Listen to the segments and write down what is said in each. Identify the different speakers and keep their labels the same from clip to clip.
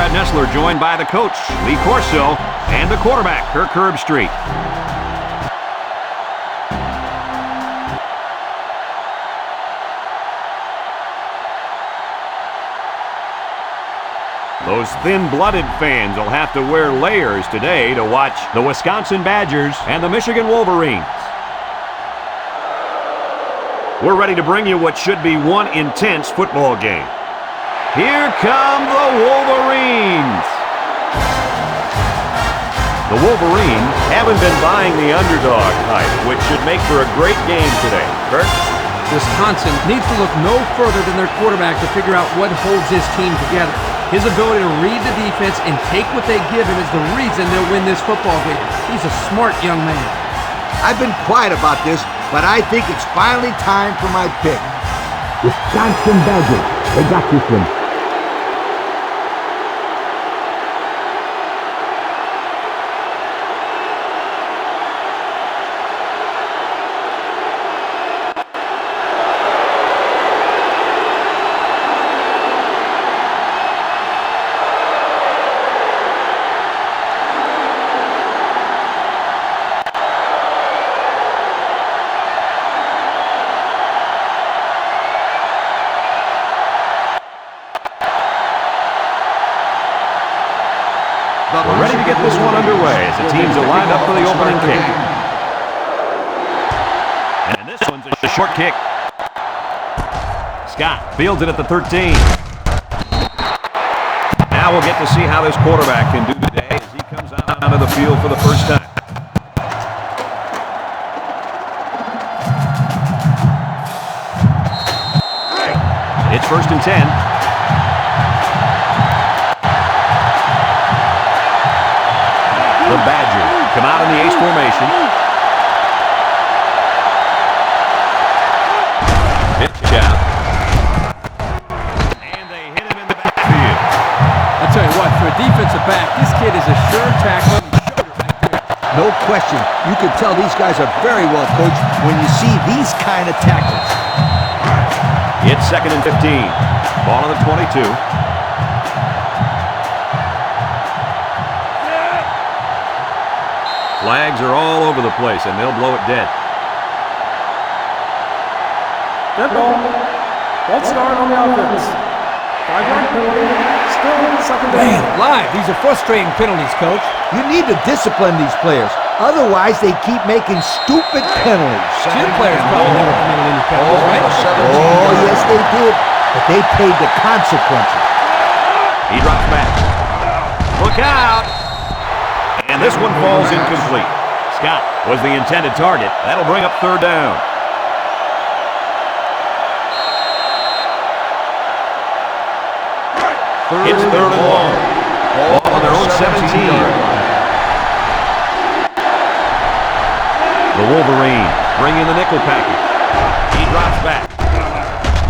Speaker 1: Brett Nessler joined by the coach, Lee Corso, and the quarterback, Kirk Herbstreit. Those thin-blooded fans will have to wear layers today to watch the Wisconsin Badgers and the Michigan Wolverines. We're ready to bring you what should be one intense football game. Here come the Wolverines. The Wolverines haven't been buying the underdog hype, which should make for a great game today. Kirk?
Speaker 2: Wisconsin needs to look no further than their quarterback to figure out what holds his team together. His ability to read the defense and take what they give him is the reason they'll win this football game. He's a smart young man.
Speaker 3: I've been quiet about this, but I think it's finally time for my pick.
Speaker 4: Wisconsin Badgers. They got this one.
Speaker 1: We're ready to get this one underway as the teams are lined up for the opening kick. And this one's a short kick. Scott fields it at the 13. Now we'll get to see how this quarterback can do today as he comes out onto the field for the first time. It's 1st and 10. The Badgers come out in the ace formation. Pitch out. And they hit him in the backfield.
Speaker 2: I'll tell you what, for a defensive back, this kid is a sure tackler.
Speaker 3: No question. You can tell these guys are very well coached when you see these kind of tackles.
Speaker 1: It's 2nd and 15. Ball on the 22. Flags are all over the place, and they'll blow it dead.
Speaker 5: Dead ball. False start on the offense. 5-yard penalty. Still second down.
Speaker 2: Man, live. These are frustrating penalties, Coach.
Speaker 3: You need to discipline these players. Otherwise, they keep making stupid penalties.
Speaker 2: Two players probably never committed any penalties, right?
Speaker 3: Oh, yes, they did. But they paid the consequences.
Speaker 1: He drops back. Look out! And this one falls incomplete. Scott was the intended target. That'll bring up 3rd down. It's 3rd and long. Ball on their own 17. The Wolverines bring in the nickel package. He drops back.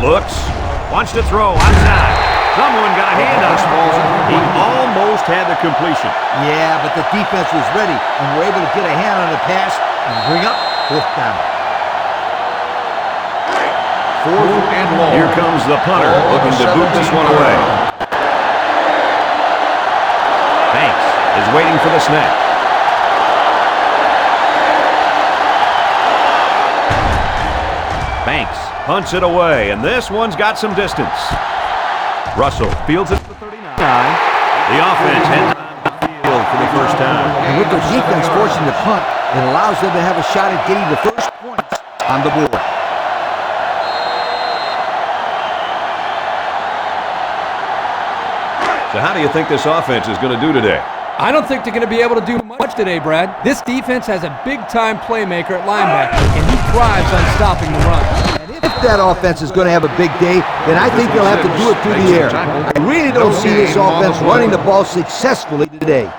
Speaker 1: Looks. Wants to throw outside. Someone got a hand on his ball. He almost had the completion.
Speaker 3: Yeah, but the defense was ready and were able to get a hand on the pass and bring up 4th down.
Speaker 1: 4th and long. Here comes the punter looking to boot this one away. Banks is waiting for the snap. Banks punts it away, and this one's got some distance. Russell fields it to the 39. The offense heads on the field for the first time.
Speaker 3: And with the defense forcing the punt, it allows them to have a shot at getting the first points on the board.
Speaker 1: So how do you think this offense is going to do today?
Speaker 2: I don't think they're going to be able to do much today, Brad. This defense has a big-time playmaker at linebacker, and he thrives on stopping the run.
Speaker 3: If that offense is going to have a big day, then I think they'll have to do it through the air. I really don't see this offense running the ball successfully today.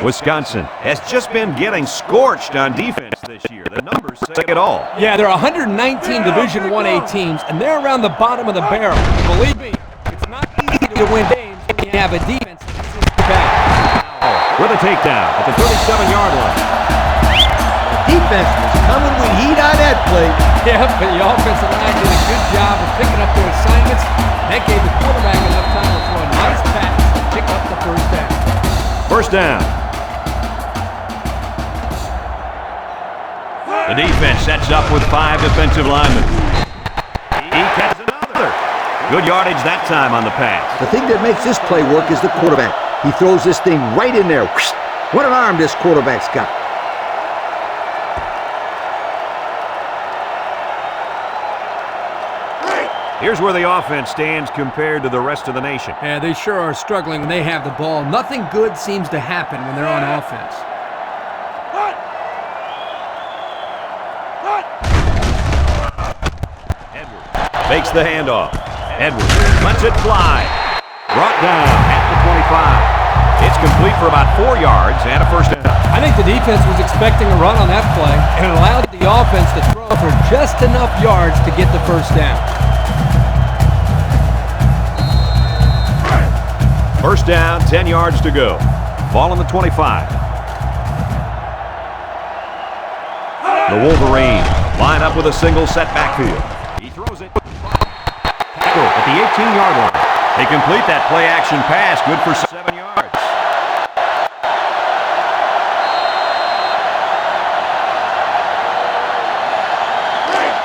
Speaker 1: Wisconsin has just been getting scorched on defense this year. The numbers say it all.
Speaker 2: Yeah, there are 119 Division I-A teams, and they're around the bottom of the barrel. Believe me, it's not easy to win games when you have a defense that sits back.
Speaker 1: With a takedown at the 37-yard line.
Speaker 3: defense was coming with heat on that play.
Speaker 2: Yeah, but the offensive line did a good job of picking up their assignments. That gave the quarterback enough time to throw a nice pass to pick up the first down.
Speaker 1: First down. The defense sets up with 5 defensive linemen. He catches another. Good yardage that time on the pass.
Speaker 3: The thing that makes this play work is the quarterback. He throws this thing right in there. What an arm this quarterback's got.
Speaker 1: Here's where the offense stands compared to the rest of the nation.
Speaker 2: Yeah, they sure are struggling when they have the ball. Nothing good seems to happen when they're on offense.
Speaker 1: Edwards fakes the handoff. Edwards lets it fly. Brought down at the 25. It's complete for about 4 yards and a first down.
Speaker 2: I think the defense was expecting a run on that play, and it allowed the offense to throw for just enough yards to get the first down.
Speaker 1: First down, 10 yards to go. Ball on the 25. The Wolverines line up with a single set backfield. He throws it. Tackle at the 18-yard line. They complete that play-action pass. Good for 7 yards.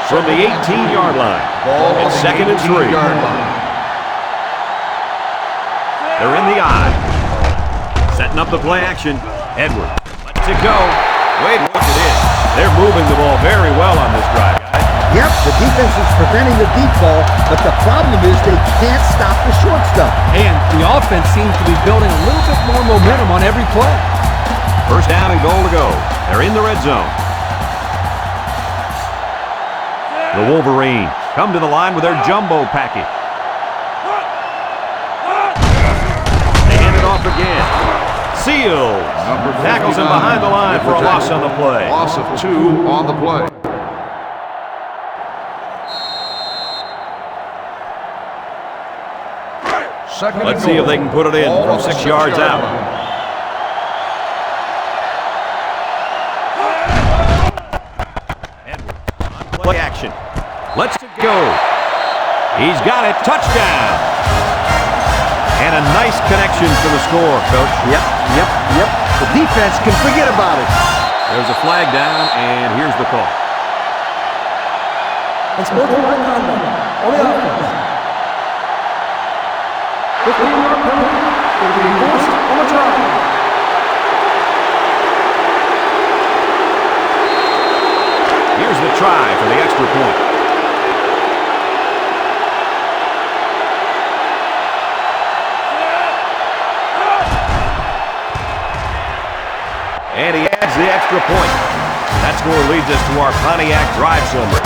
Speaker 1: From the 18-yard line. It's 2nd and 3. They're in the eye. Setting up the play action. Edwards lets it go. Wait, look at it. They're moving the ball very well on this drive, guys.
Speaker 3: Yep, the defense is preventing the deep ball, but the problem is they can't stop the short stuff.
Speaker 2: And the offense seems to be building a little bit more momentum on every play.
Speaker 1: First down and goal to go. They're in the red zone. The Wolverines come to the line with their jumbo package. Off again. Seals. Tackles him behind the line for a loss on the play.
Speaker 6: Loss of 2 on the play.
Speaker 1: Let's see if they can put it in from 6 yards out. Edwards on play action. Let's go. He's got it. Touchdown. And a nice connection for the score, Coach.
Speaker 3: Yep. The defense can forget about it.
Speaker 1: There's a flag down, and here's the call.
Speaker 5: Unsportsmanlike conduct on the offense. 15-yard penalty will be enforced on the try.
Speaker 1: Here's the try for the extra point. And he adds the extra point. That score leads us to our Pontiac drive summary.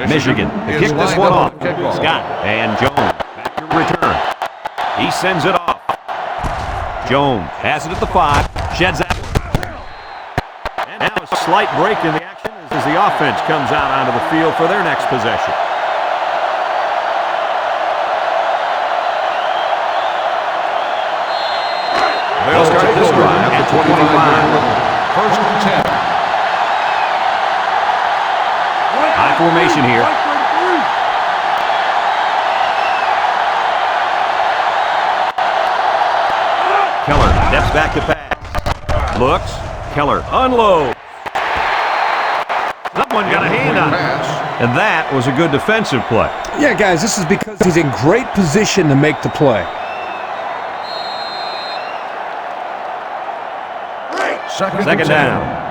Speaker 1: Michigan to kick this one off. Scott and Jones back to return. He sends it off. Jones has it at the 5. Sheds that one. And now a slight break in the action as the offense comes out onto the field for their next possession. They'll start this drive at the 25.
Speaker 6: First and 10.
Speaker 1: High formation here. Keller steps back to pass. Looks. Keller unloads. Someone got a hand on it. And that was a good defensive play.
Speaker 7: Yeah, guys, this is because he's in great position to make the play.
Speaker 1: Second down.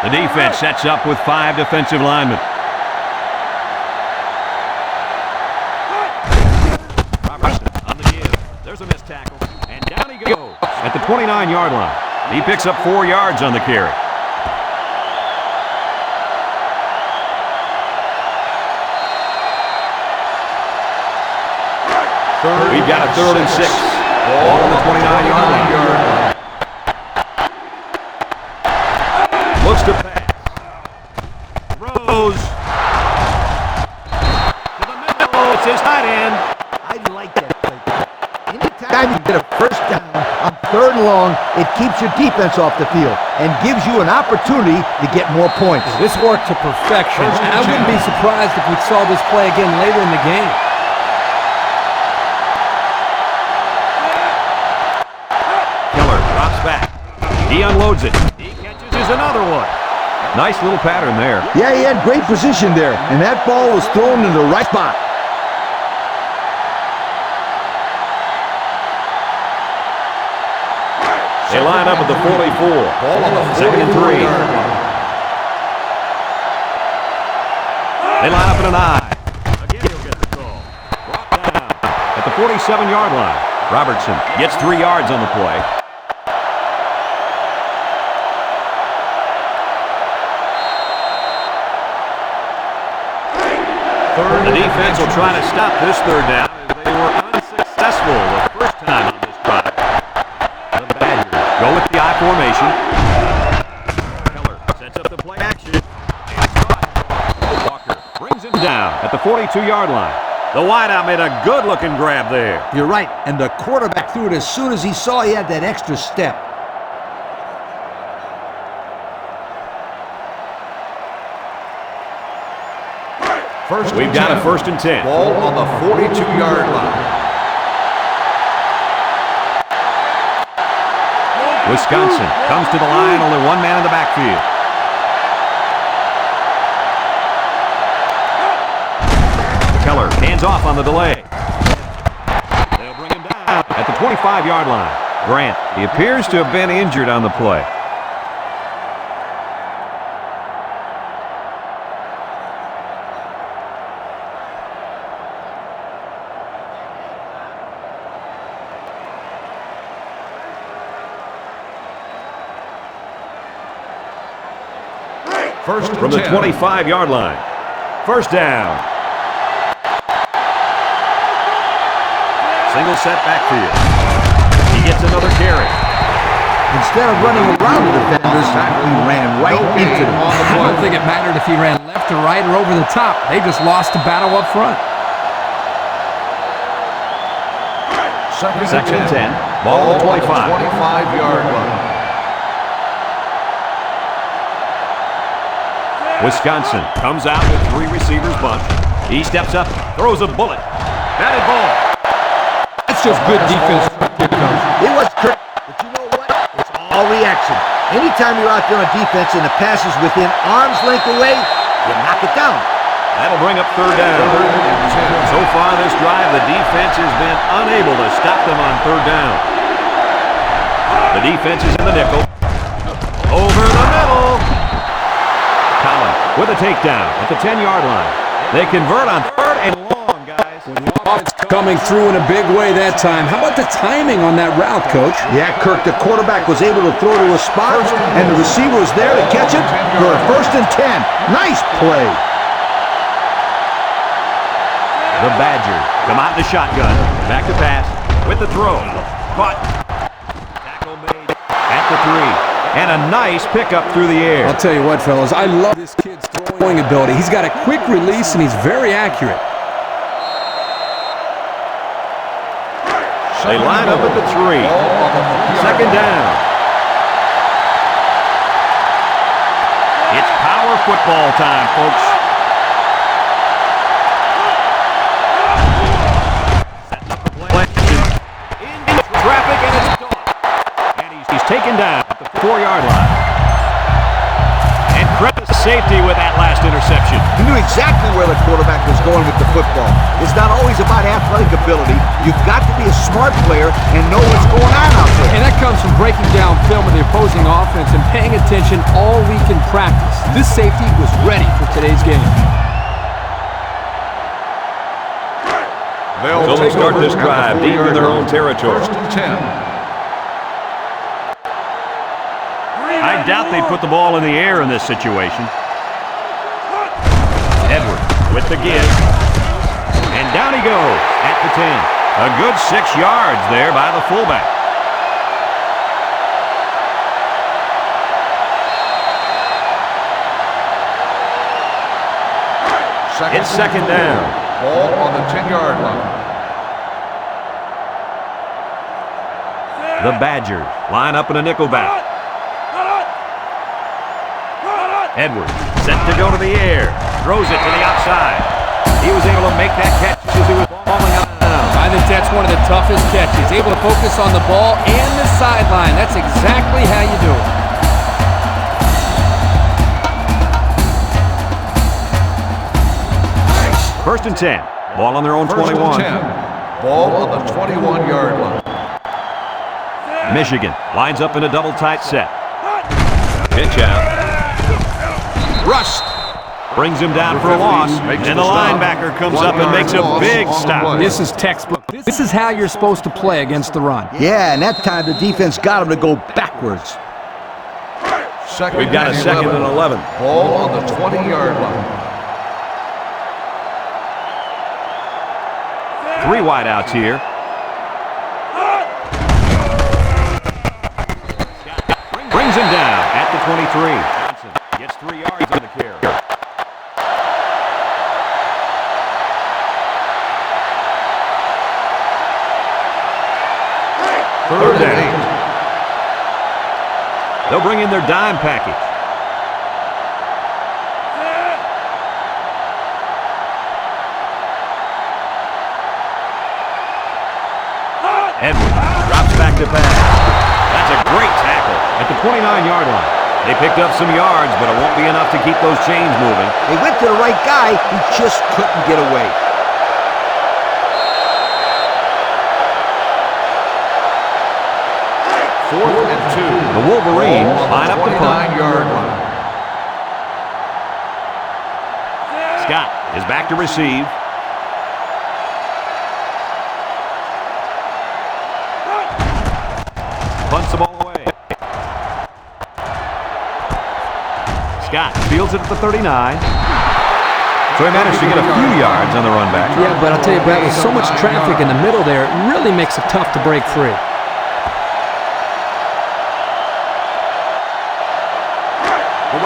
Speaker 1: The defense sets up with 5 defensive linemen. Robertson on the give. There's a missed tackle. And down he goes. 29-yard line. He picks up 4 yards on the carry. We've got a 3rd and 6. Ball on the 29-yard line. Looks to pass. Throws. To the middle. It's his tight end.
Speaker 3: I like that play. Anytime you get a first down on 3rd and long, it keeps your defense off the field and gives you an opportunity to get more points.
Speaker 2: This worked to perfection. I wouldn't be surprised if we saw this play again later in the game.
Speaker 1: He unloads it. He catches another one. Nice little pattern there.
Speaker 3: Yeah, he had great position there, and that ball was thrown in the right spot.
Speaker 1: They line up at the 44. Ball on the 2nd and 3. They line up at an I. Again, he'll get the call. Brought down at the 47-yard line. Robertson gets 3 yards on the play. The defense will try to stop this 3rd down as they were unsuccessful the first time on this drive. The Badgers go with the I formation. Keller sets up the play action. Walker brings him down at the 42-yard line. The wideout made a good-looking grab there.
Speaker 3: You're right, and the quarterback threw it as soon as he saw he had that extra step.
Speaker 1: We've got a 1st and 10.
Speaker 6: Ball on the 42-yard line.
Speaker 1: Wisconsin comes to the line, only 1 man in the backfield. Keller hands off on the delay. They'll bring him down at the 25-yard line. Grant, he appears to have been injured on the play.
Speaker 6: First
Speaker 1: From the 25-yard line. 1st down. Single set backfield. He gets another carry.
Speaker 3: Instead of running around the defenders, he ran right into them.
Speaker 2: I don't think it mattered if he ran left or right or over the top. They just lost the battle up front.
Speaker 6: Second and 10.
Speaker 1: Ball on the 25.
Speaker 6: 25-yard line.
Speaker 1: Wisconsin comes out with 3 receivers bunch. He steps up, throws a bullet. Batted ball.
Speaker 2: That's just good defense.
Speaker 3: It was Kirk, but you know what? It's all reaction. Anytime you're out there on defense and the pass is within arm's length away, you knock it down.
Speaker 1: That'll bring up 3rd down. So far this drive, the defense has been unable to stop them on 3rd down. The defense is in the nickel. Over the middle. Collins with a takedown at the 10-yard line. They convert on 3rd and long, guys.
Speaker 7: Offense coming through in a big way that time. How about the timing on that route, Coach?
Speaker 3: Yeah, Kirk, the quarterback was able to throw to a spot, and the receiver was there to catch it for a 1st and 10. Nice play.
Speaker 1: The Badgers come out in the shotgun. Back to pass with the throw. Caught. Tackle made at the 3. And a nice pickup through the air.
Speaker 7: I'll tell you what, fellas, I love this kid's throwing ability. He's got a quick release, and he's very accurate.
Speaker 1: They line up at the 3. 2nd down. It's power football time, folks. Setting up the play. Into traffic, and it's gone. And he's taken down at the 4-yard line. And credit to safety with that last interception.
Speaker 3: He knew exactly where the quarterback was going with the football. It's not always about athletic ability. You've got to be a smart player and know what's going on out there.
Speaker 2: And that comes from breaking down film of the opposing offense and paying attention all week in practice. This safety was ready for today's game.
Speaker 1: So they start this drive deep in their own territory.
Speaker 6: 1st and 10.
Speaker 1: doubt they'd put the ball in the air in this situation. Edwards with the give. And down he goes at the 10. A good 6 yards there by the fullback. It's second down.
Speaker 6: Ball on the 10-yard line.
Speaker 1: The Badgers line up in a nickel back. Edwards set to go to the air. Throws it to the outside. He was able to make that catch as he was falling out.
Speaker 2: I think that's one of the toughest catches. Able to focus on the ball and the sideline. That's exactly how you do it.
Speaker 1: First and 10. Ball on their own 21.
Speaker 6: First and 10. Ball on the 21-yard line.
Speaker 1: Michigan lines up in a double tight set. Pitch out. Rushed. Brings him down for a loss. And the linebacker comes up and makes a big stop.
Speaker 7: This is textbook. This is how you're supposed to play against the run.
Speaker 3: Yeah, and that time the defense got him to go backwards.
Speaker 1: We've got a second and 11.
Speaker 6: Ball on the 20-yard line.
Speaker 1: 3 wideouts here. Brings him down at the 23. Johnson gets 3 yards on the carry. Third down. They'll bring in their dime package. Edwards drops back to pass. That's a great tackle at the 29-yard line. They picked up some yards, but it won't be enough to keep those chains moving.
Speaker 3: They went to the right guy. He just couldn't get away.
Speaker 6: Fourth and 2.
Speaker 1: The Wolverines line up the punt.
Speaker 6: 29-yard line.
Speaker 1: Scott is back to receive. Punts the ball away. Scott fields it at the 39. So he managed to get a few yards on the run back.
Speaker 7: Yeah, but I'll tell you, Brad, with so much traffic in the middle there, it really makes it tough to break free.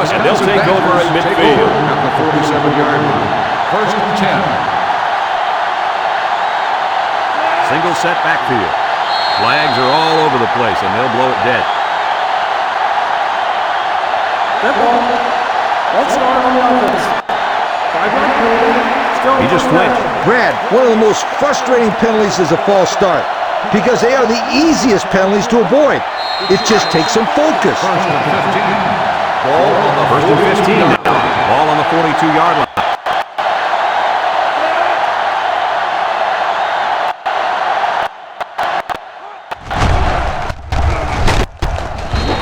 Speaker 1: And they'll take over at midfield.
Speaker 6: At the 47-yard line. First and 10.
Speaker 1: Single set backfield. Flags are all over the place, and they'll blow it dead.
Speaker 5: That ball. Let's start on the offense. 5-yard penalty. Still
Speaker 1: He just flinched.
Speaker 3: Brad, one of the most frustrating penalties is a false start because they are the easiest penalties to avoid. It just takes some focus.
Speaker 6: First and 15. Ball on the
Speaker 1: First and 15 now. Ball on the 42-yard line.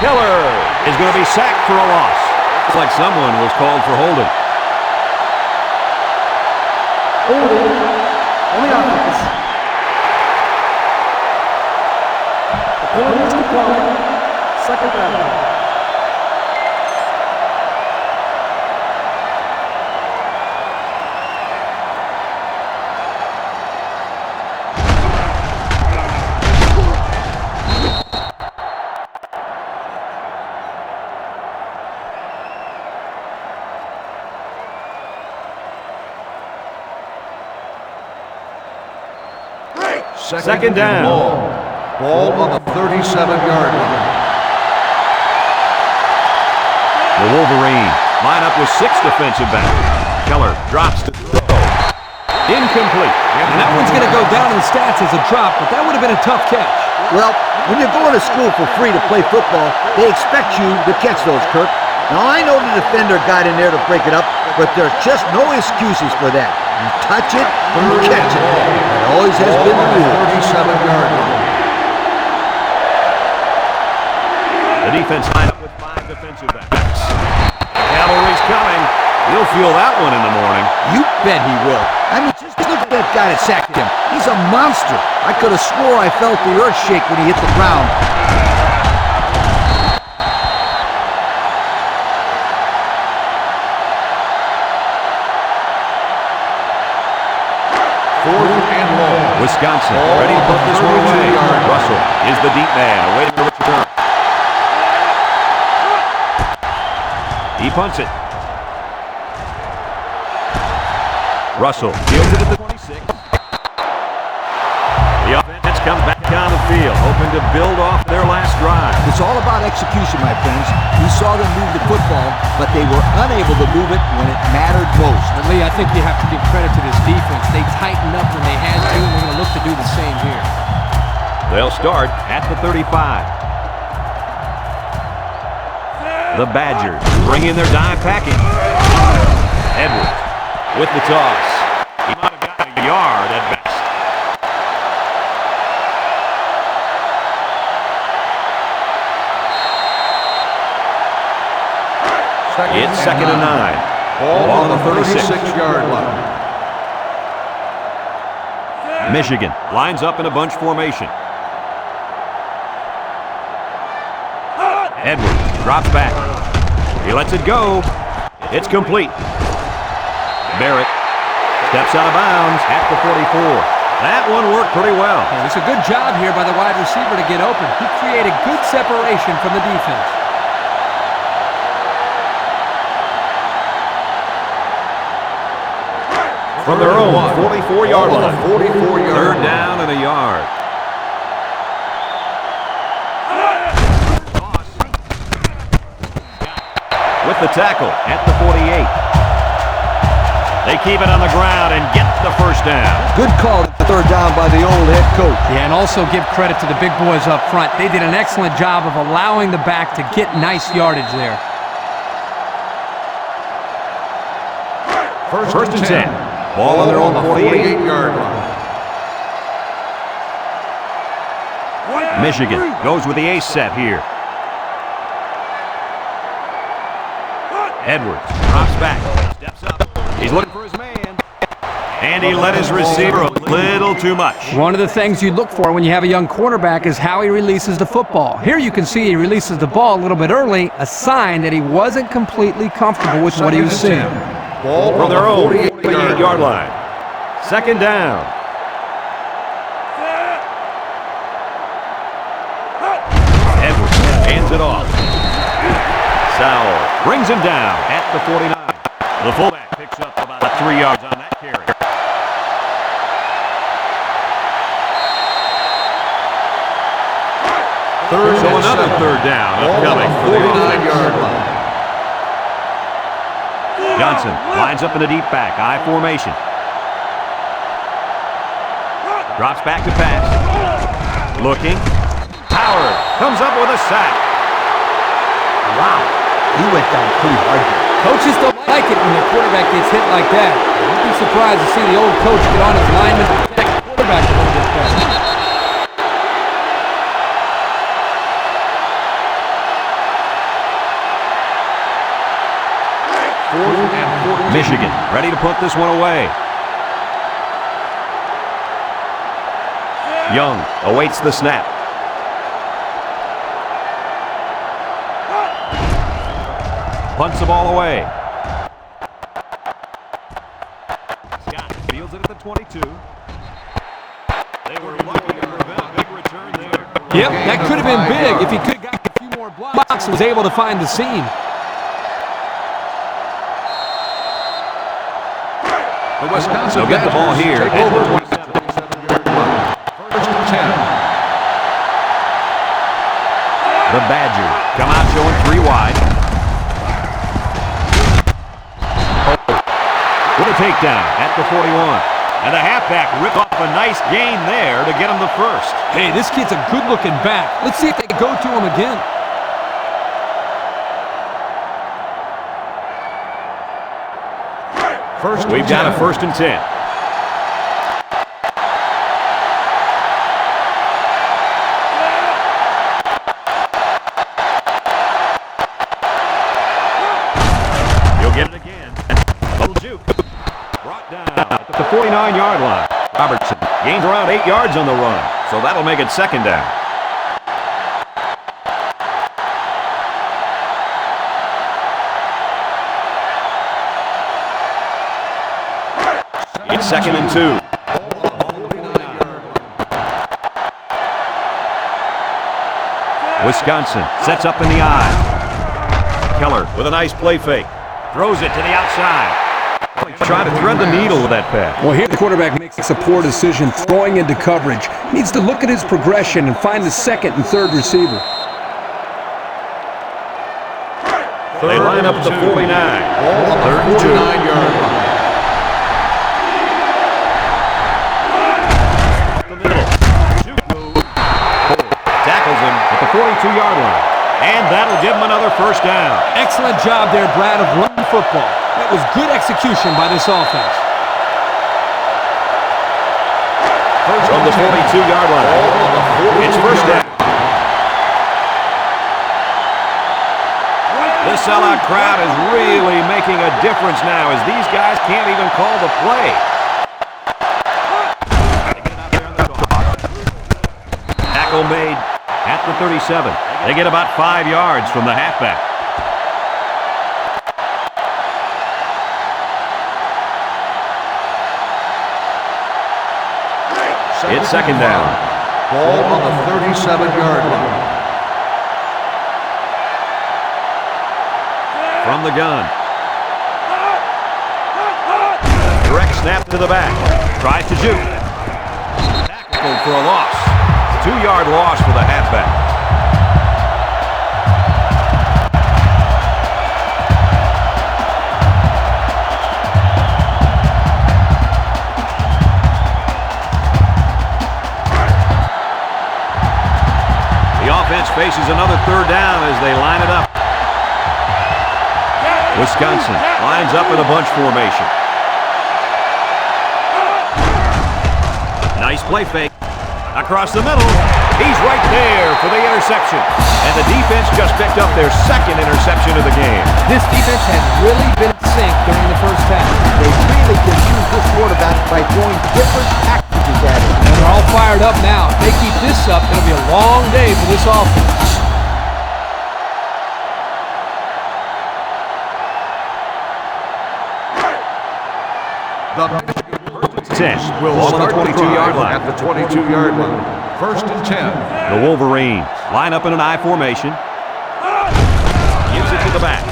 Speaker 1: Keller is going to be sacked for a loss. Looks like someone was called for holding.
Speaker 5: holding on the offense. The penalty is declined. Second down.
Speaker 1: Second down.
Speaker 6: Ball on the 37-yard line.
Speaker 1: The Wolverines line up with 6 defensive backs. Keller drops to throw. Incomplete.
Speaker 7: And that one's going to go down in the stats as a drop, but that would have been a tough catch.
Speaker 3: Well, when you're going to school for free to play football, they expect you to catch those, Kirk. Now, I know the defender got in there to break it up, but there's just no excuses for that. You touch it, you catch it. That always has been the rule.
Speaker 6: 37-yard line.
Speaker 1: The defense line up with 5 defensive backs. Cavalry's coming. You'll feel that one in the morning.
Speaker 3: You bet he will. I mean, just look at that guy that sacked him. He's a monster. I could have swore I felt the earth shake when he hit the ground.
Speaker 6: 4th and long.
Speaker 1: Wisconsin ready to put this one away. Russell is the deep man, awaiting the return. He punts it. Russell fields it at the 26. The offense comes back on the field, hoping to build off their last drive.
Speaker 3: It's all about execution, my friends. We saw them move the football, but they were unable to move it when it mattered most.
Speaker 2: And Lee, I think you have to give credit to this defense. They tightened up when they had to, and they're going to look to do the same here.
Speaker 1: They'll start at the 35. The Badgers bring in their dime package. Edwards with the toss. He might have got a yard at best. It's 2nd and 9.
Speaker 6: Ball on the 36-yard line.
Speaker 1: Michigan lines up in a bunch formation. Edwards drops back. He lets it go. It's complete. Barrett steps out of bounds at the 44. That one worked pretty well.
Speaker 2: It's a good job here by the wide receiver to get open. He created good separation from the defense.
Speaker 1: From their own 44-yard line.
Speaker 6: 44-yard.
Speaker 1: 3rd down and a yard. With the tackle at the 48. They keep it on the ground and get the first down.
Speaker 3: Good call at the 3rd down by the old head coach.
Speaker 2: Yeah, and also give credit to the big boys up front. They did an excellent job of allowing the back to get nice yardage there.
Speaker 1: First and 10. Ball on their own
Speaker 6: 48-yard line.
Speaker 1: Michigan goes with the ace set here. Edwards drops back, steps up. He's looking for his man. And he let his receiver a little too much.
Speaker 2: One of the things you look for when you have a young quarterback is how he releases the football. Here you can see he releases the ball a little bit early, a sign that he wasn't completely comfortable with what he was seeing.
Speaker 6: Ball
Speaker 1: From their own
Speaker 6: 48-yard
Speaker 1: 48-yard line. 2nd down. Edwards hands it off. Sowell brings him down at the 49. The fullback picks up about 3 yards on that carry. So another 3rd down upcoming for the offense. Johnson lines up in the deep back, I formation. Drops back to pass. Looking. Howard comes up with a sack.
Speaker 3: Wow, he went down pretty hard there.
Speaker 2: Coaches don't like it when their quarterback gets hit like that. You'd be surprised to see the old coach get on his lineman and protect the quarterback a little bit better.
Speaker 1: Michigan ready to put this one away. Young awaits the snap. Punts the ball away. Scott fields it at the 22. They were lucky to prevent a big return there.
Speaker 2: Yep, that could have been big if he could have got a few more blocks and was able to find the seam.
Speaker 6: The Wisconsin
Speaker 1: They'll get the ball here.
Speaker 6: take over 27-yard line. 1st and 10.
Speaker 1: The Badgers come out showing 3 wide. With a takedown at the 41. And the halfback ripped off a nice gain there to get him the first.
Speaker 2: Hey, this kid's a good-looking back. Let's see if they can go to him again.
Speaker 1: We've got a 1st and 10. He'll get it again. Little juke. Brought down at the 49-yard line. Robertson gains around 8 yards on the run, so that'll make it 2nd down. It's 2nd and 2. Wisconsin sets up in the eye. Keller with a nice play fake. Throws it to the outside. Trying to thread the needle with that pass.
Speaker 7: Well, here the quarterback makes a poor decision throwing into coverage. He needs to look at his progression and find the second and third receiver.
Speaker 1: They line up at the 49.
Speaker 6: Ball on the 49-yard line.
Speaker 1: The middle. Tackles him at the 42-yard line. And that'll give him another first down.
Speaker 2: Excellent job there, Brad, of running football. That was good execution by this offense.
Speaker 1: From the 42-yard line. It's first down. This sellout crowd is really making a difference now as these guys can't even call the play. Tackle made at the 37. They get about 5 yards from the halfback. It's second down.
Speaker 6: Ball on the 37-yard line.
Speaker 1: From the gun. Direct snap to the back. Tries to shoot. Tackled for a loss. 2-yard loss for the halfback. The offense faces another third down as they line it up. Wisconsin lines up in a bunch formation. Nice play fake. Across the middle. He's right there for the interception. And the defense just picked up their second interception of the game.
Speaker 2: This defense has really been in sync during the first half.
Speaker 3: They really confuse this quarterback by throwing different packages at him.
Speaker 2: And they're all fired up now. If they keep this up, it'll be a long day for this offense.
Speaker 6: The Michigan Wolverines
Speaker 1: 10.
Speaker 6: will
Speaker 1: Ball on the
Speaker 6: start the
Speaker 1: 22-yard
Speaker 6: drive
Speaker 1: line.
Speaker 6: at the 22-yard line. First and 10.
Speaker 1: The Wolverines line up in an I formation. Gives it to the back.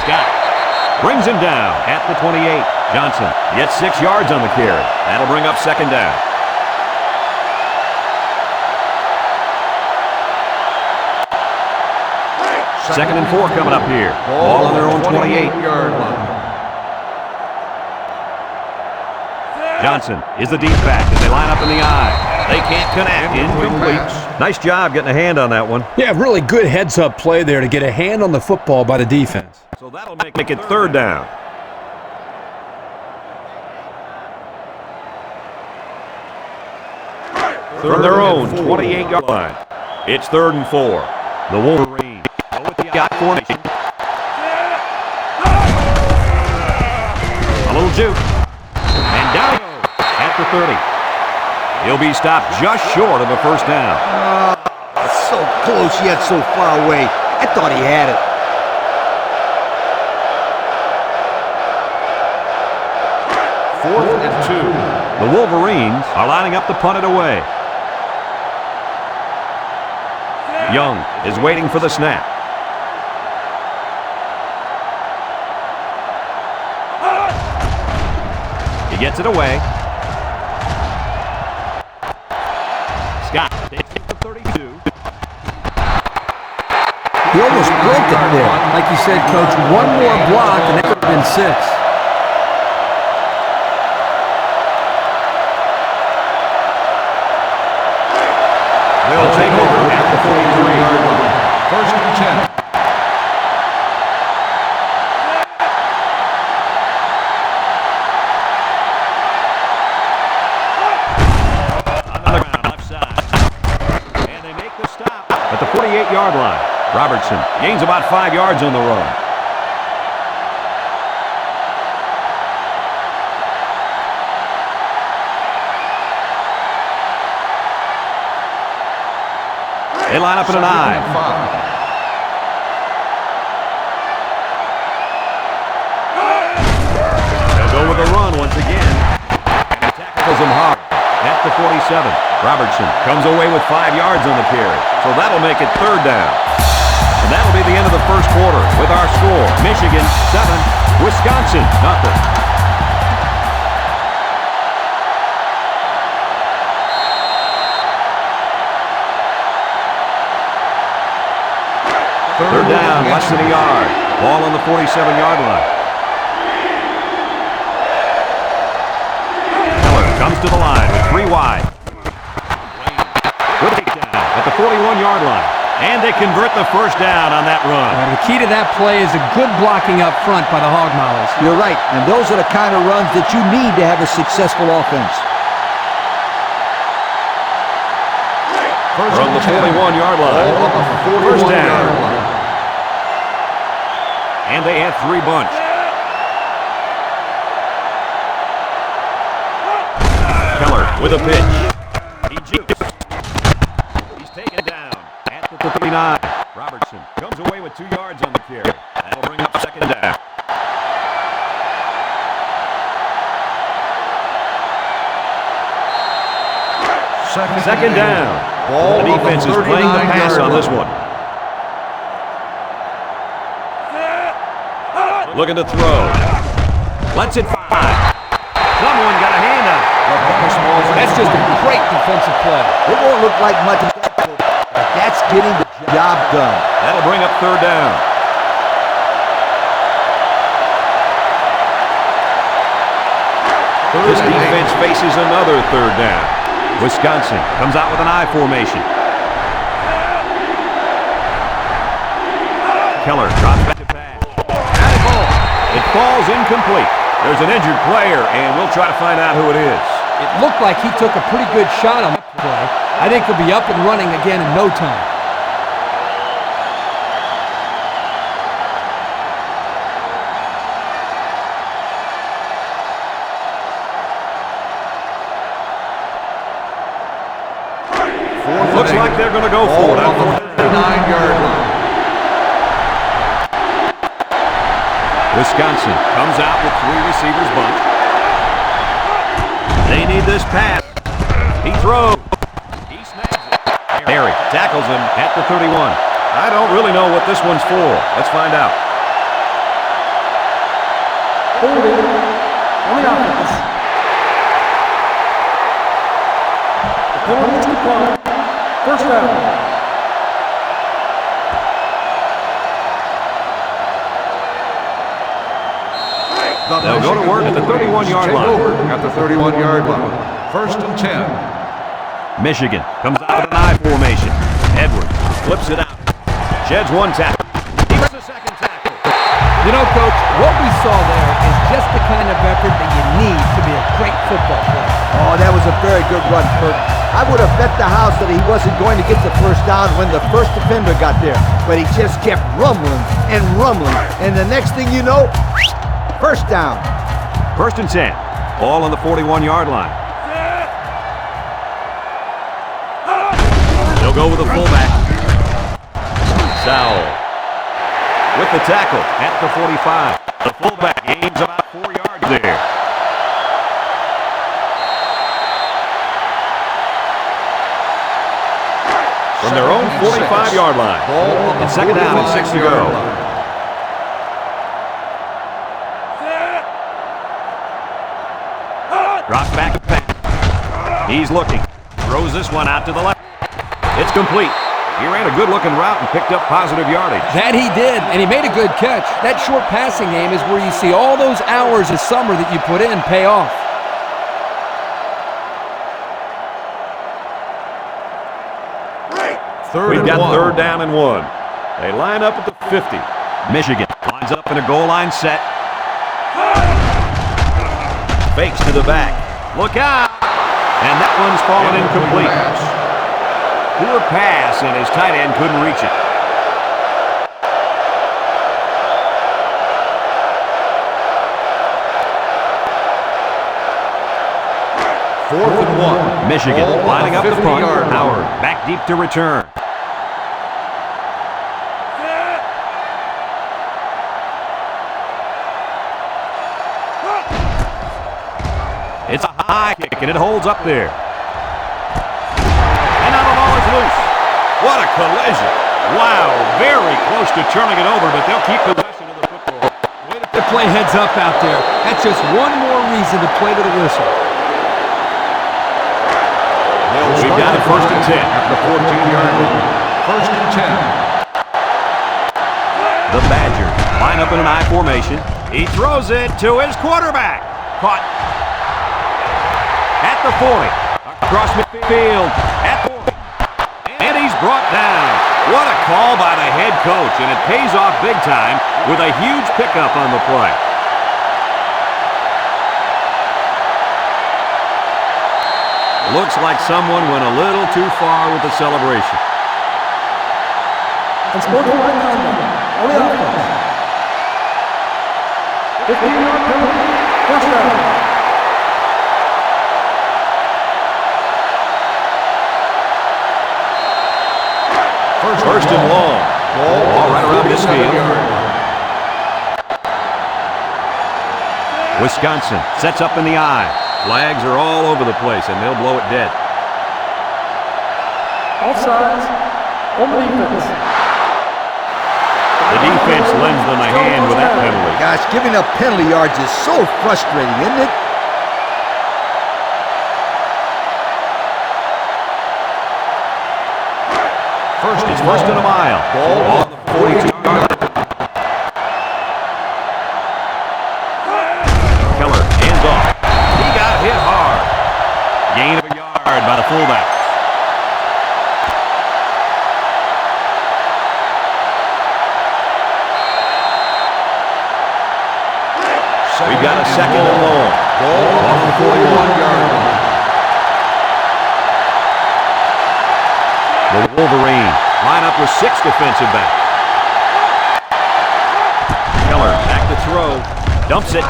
Speaker 1: Scott brings him down at the 28. Johnson gets 6 yards on the carry. That'll bring up second down. Second and 4 coming up here. Ball on their own 28-yard line. Johnson is the deep back as they line up in the eye. They can't connect. Incomplete. Nice job getting a hand on that one.
Speaker 7: Yeah, really good heads-up play there to get a hand on the football by the defense.
Speaker 1: So that'll make it third down. From their own 28-yard line. It's third and 4. The Wolverines go with the I formation. A little juke. And down he goes at the 30. He'll be stopped just short of a first down.
Speaker 3: So close yet so far away. I thought he had it.
Speaker 6: Fourth and 2.
Speaker 1: The Wolverines are lining up to punt it away. Young is waiting for the snap. He gets it away. Scott takes it to 32.
Speaker 3: He almost broke it there.
Speaker 2: Like you said, Coach, one more block and that could have been 6.
Speaker 1: They'll take over at the 43-yard line.
Speaker 6: First and 10.
Speaker 1: On the ground, left side. And they make the stop at the 48-yard line. Robertson gains about 5 yards on the run. They line up in an I. They'll go with a run once again. He tackles him hard at the 46. Robertson comes away with 5 yards on the carry. So that'll make it 3rd down. And that'll be the end of the first quarter with our score. Michigan 7, Wisconsin 0. Third down, less than a yard. Ball on the 47-yard line. Miller comes to the line with 3 wide. Good takedown at the 41-yard line. And they convert the first down on that run.
Speaker 2: The key to that play is a good blocking up front by the Hog Mollers.
Speaker 3: You're right, and those are the kind of runs that you need to have a successful offense.
Speaker 1: From the 41-yard line. First down. And they have 3 bunch. Keller with a pitch. He jukes. He's taken down at the 39. Robertson comes away with 2 yards on the carry. That'll bring up 2nd down. Second down.
Speaker 6: Ball
Speaker 1: The defense is playing the pass on this one. Looking to throw. Lets it fly. Someone got a hand on it.
Speaker 2: That's just a great defensive play.
Speaker 3: It won't look like much, but that's getting the job done.
Speaker 1: That'll bring up 3rd down. This defense faces another 3rd down. Wisconsin comes out with an I formation. Keller drops back to pass. It falls incomplete. There's an injured player, and we'll try to find out who it is.
Speaker 2: It looked like he took a pretty good shot on that play. I think he'll be up and running again in no time.
Speaker 1: Looks like they're going to go for it on the
Speaker 6: 9-yard line.
Speaker 1: Wisconsin comes out with 3 receivers bunch. They need this pass. He throws. He snags it. Harry tackles him at the 31. I don't really know what this one's for. Let's find out.
Speaker 5: Holding on the offense. The penalty is declined. First down.
Speaker 1: They'll go to work at the 31-yard line.
Speaker 6: At the 31-yard line. 1st and 10.
Speaker 1: Michigan comes out with an I formation. Edwards flips it out. Sheds 1 tackle. He gets a 2nd tackle.
Speaker 2: You know, Coach, what we saw there is just the kind of effort that you need to be a great football player.
Speaker 3: Oh, that was a very good run, Kurt. I would have bet the house that he wasn't going to get the first down when the first defender got there. But he just kept rumbling and rumbling. And the next thing you know, first down.
Speaker 1: 1st and 10. Ball on the 41-yard line. They'll go with the fullback. Sowell with the tackle at the 45. The fullback gains about 4 yards there. From their own 45-yard line. And 2nd down and 6 to go. Drops back to pass. He's looking. Throws this one out to the left. It's complete. He ran a good-looking route and picked up positive yardage.
Speaker 2: That he did, and he made a good catch. That short passing game is where you see all those hours of summer that you put in pay off.
Speaker 1: We've got 3rd down and 1. They line up at the 50. Michigan lines up in a goal line set. Fakes to the back. Look out! And that one's fallen incomplete. Poor pass, and his tight end couldn't reach it.
Speaker 6: Fourth and 1.
Speaker 1: Michigan lining up the punt. Howard back deep to return. It's a high kick, and it holds up there. is loose. What a collision. Wow, very close to turning it over, but they'll keep possession of the football.
Speaker 2: They play heads up out there. That's just one more reason to play to the whistle.
Speaker 1: We've got a 1st and 10
Speaker 6: at the 14-yard line. 1st and 10.
Speaker 1: The Badgers line up in an I formation. He throws it to his quarterback. Caught at the 40. Across midfield at the 40. And he's brought down. What a call by the head coach, and it pays off big time with a huge pickup on the play. Looks like someone went a little too far with the celebration.
Speaker 5: Unsportsmanlike conduct on the offense. 15-yard penalty. First down.
Speaker 1: First and long. Ball right around this field. Wisconsin sets up in the I. Flags are all over the place, and they'll blow it dead.
Speaker 5: Offsides on the defense.
Speaker 1: The defense lends them a hand with that penalty.
Speaker 3: Gosh, giving up penalty yards is so frustrating, isn't it?
Speaker 1: It's first and a mile. Ball on the 42-yard line. Keller, hands off. He got hit hard. Gain of a yard by the fullback. We've got a 2nd and long. Ball on the 41-yard line. The Wolverines line up with 6 defensive backs. Keller back to throw. Dumps it.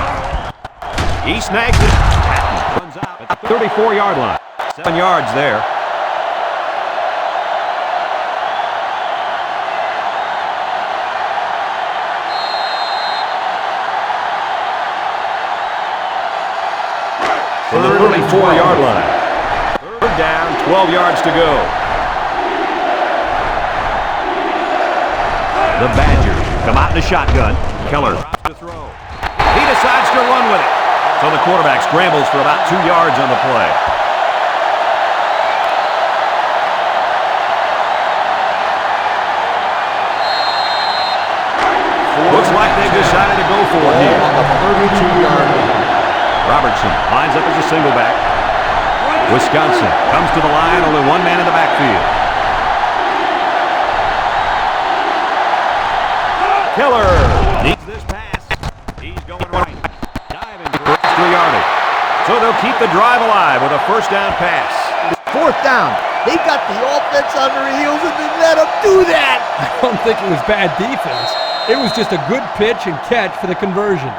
Speaker 1: He snags it. Patton runs out at the 34-yard line. 7 yards there. From the 34-yard line. 3rd down, 12 yards to go. The Badgers come out in a shotgun. Keller drops to throw. He decides to run with it. So the quarterback scrambles for about 2 yards on the play. Looks like they've decided to go for it here.
Speaker 6: On the 32-yard line.
Speaker 1: Robertson lines up as a single back. Wisconsin comes to the line, only one man in the backfield. Keller needs this pass. He's going right. Diving for extra yardage. So they'll keep the drive alive with a 1st down pass.
Speaker 3: 4th down. They got the offense on their heels and they let them do that.
Speaker 2: I don't think it was bad defense. It was just a good pitch and catch for the conversion.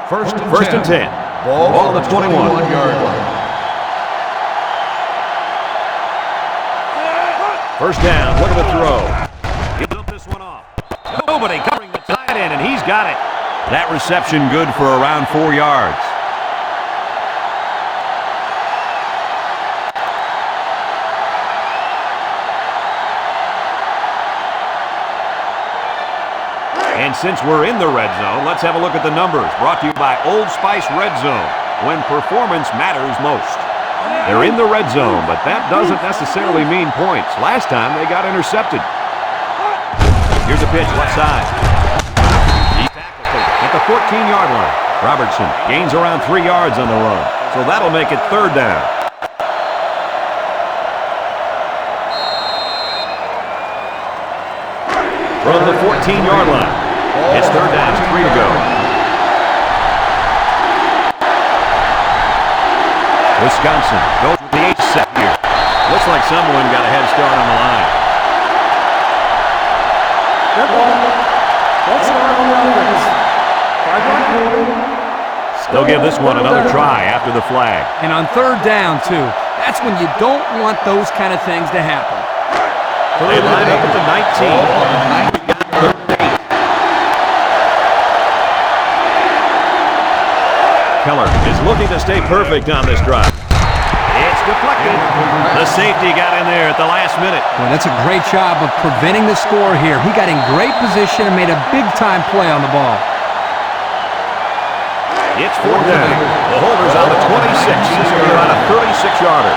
Speaker 6: First and
Speaker 1: 10.
Speaker 6: Ball
Speaker 1: on the
Speaker 6: 21-yard line.
Speaker 1: 1st down. Look at the throw. He dumped this one off. Nobody covering the tight end, and he's got it. That reception good for around 4 yards. And since we're in the red zone, let's have a look at the numbers. Brought to you by Old Spice Red Zone, when performance matters most. They're in the red zone, but that doesn't necessarily mean points. Last time, they got intercepted. Here's a pitch, left side. He's tackled at the 14-yard line. Robertson gains around 3 yards on the run, so that'll make it 3rd down. From the 14-yard line, it's 3rd down, 3 to go. Wisconsin goes with the 8th set here. Looks like someone got a head start on the line.
Speaker 5: That ball. Let's start on the offense. 5-yard penalty.
Speaker 1: They'll give this one another try after the flag.
Speaker 2: And on 3rd down, too. That's when you don't want those kind of things to happen.
Speaker 1: They line up at the 19. Keller is looking to stay perfect on this drive. It's deflected. The safety got in there at the last minute.
Speaker 2: Well, that's a great job of preventing the score here. He got in great position and made a big-time play on the ball.
Speaker 1: It's 4th down. The holder's on the 26. This will be about a 36-yarder.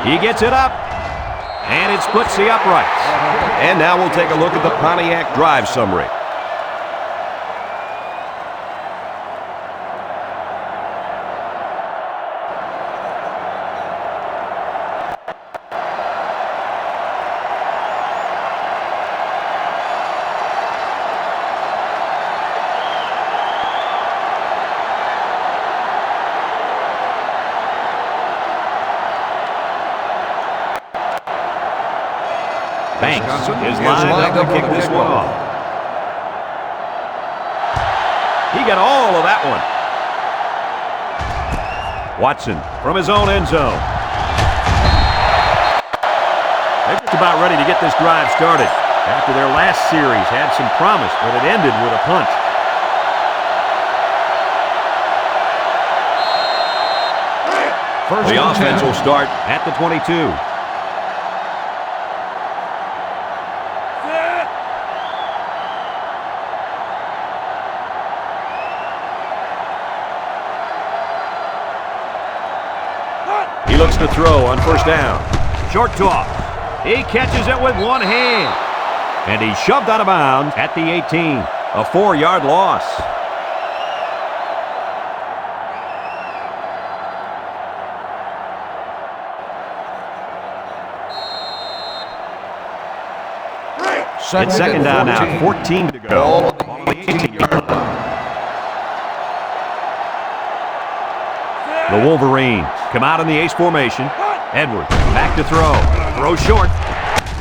Speaker 1: He gets it up, and it splits the uprights.
Speaker 6: And now we'll take a look at the Pontiac drive summary.
Speaker 1: Banks is lined up to kick this one off. He got all of that one. Watson from his own end zone. They're just about ready to get this drive started. After their last series had some promise, but it ended with a punt. The offense will start at the 22. He looks to throw on 1st down. Short toss. He catches it with one hand. And he's shoved out of bounds at the 18. A 4-yard loss. It's 2nd down now. 14 to go. On the 18-yard line. The Wolverines come out in the ace formation. Edwards back to throw. Throw short.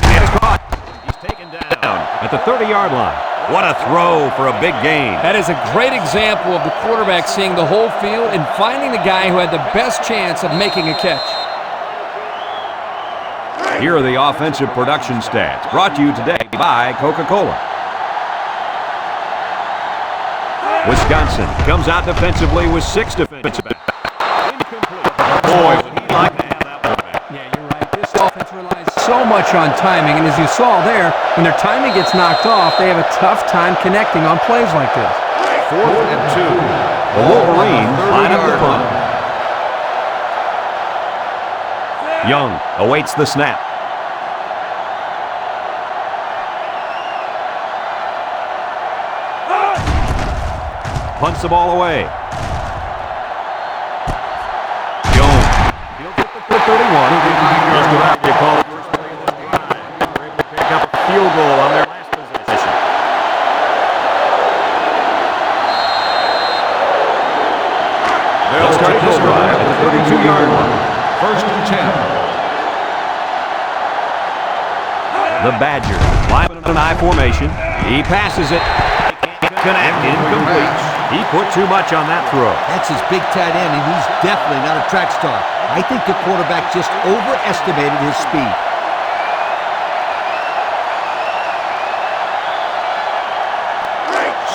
Speaker 1: And it's caught. He's taken down at the 30-yard line. What a throw for a big gain.
Speaker 2: That is a great example of the quarterback seeing the whole field and finding the guy who had the best chance of making a catch.
Speaker 1: Here are the offensive production stats, brought to you today by Coca-Cola. Wisconsin comes out defensively with 6 defensive backs. Boy, would he like to have that one back.
Speaker 2: Yeah, you're right. This offense relies so much on timing, and as you saw there, when their timing gets knocked off, they have a tough time connecting on plays like this.
Speaker 6: 4th and 2.
Speaker 1: The Wolverines line up the punt. Young awaits the snap. Punts the ball away. Jones. He'll get the 31. Just about to call it first play of this drive. They were able to pick up a field goal on their last possession. They'll start this drive at the 32-yard line.
Speaker 6: 1st and 10.
Speaker 1: The Badgers line in an I formation. He passes it. Connect, incomplete. He put too much on that throw.
Speaker 3: That's his big tight end, and he's definitely not a track star. I think the quarterback just overestimated his speed.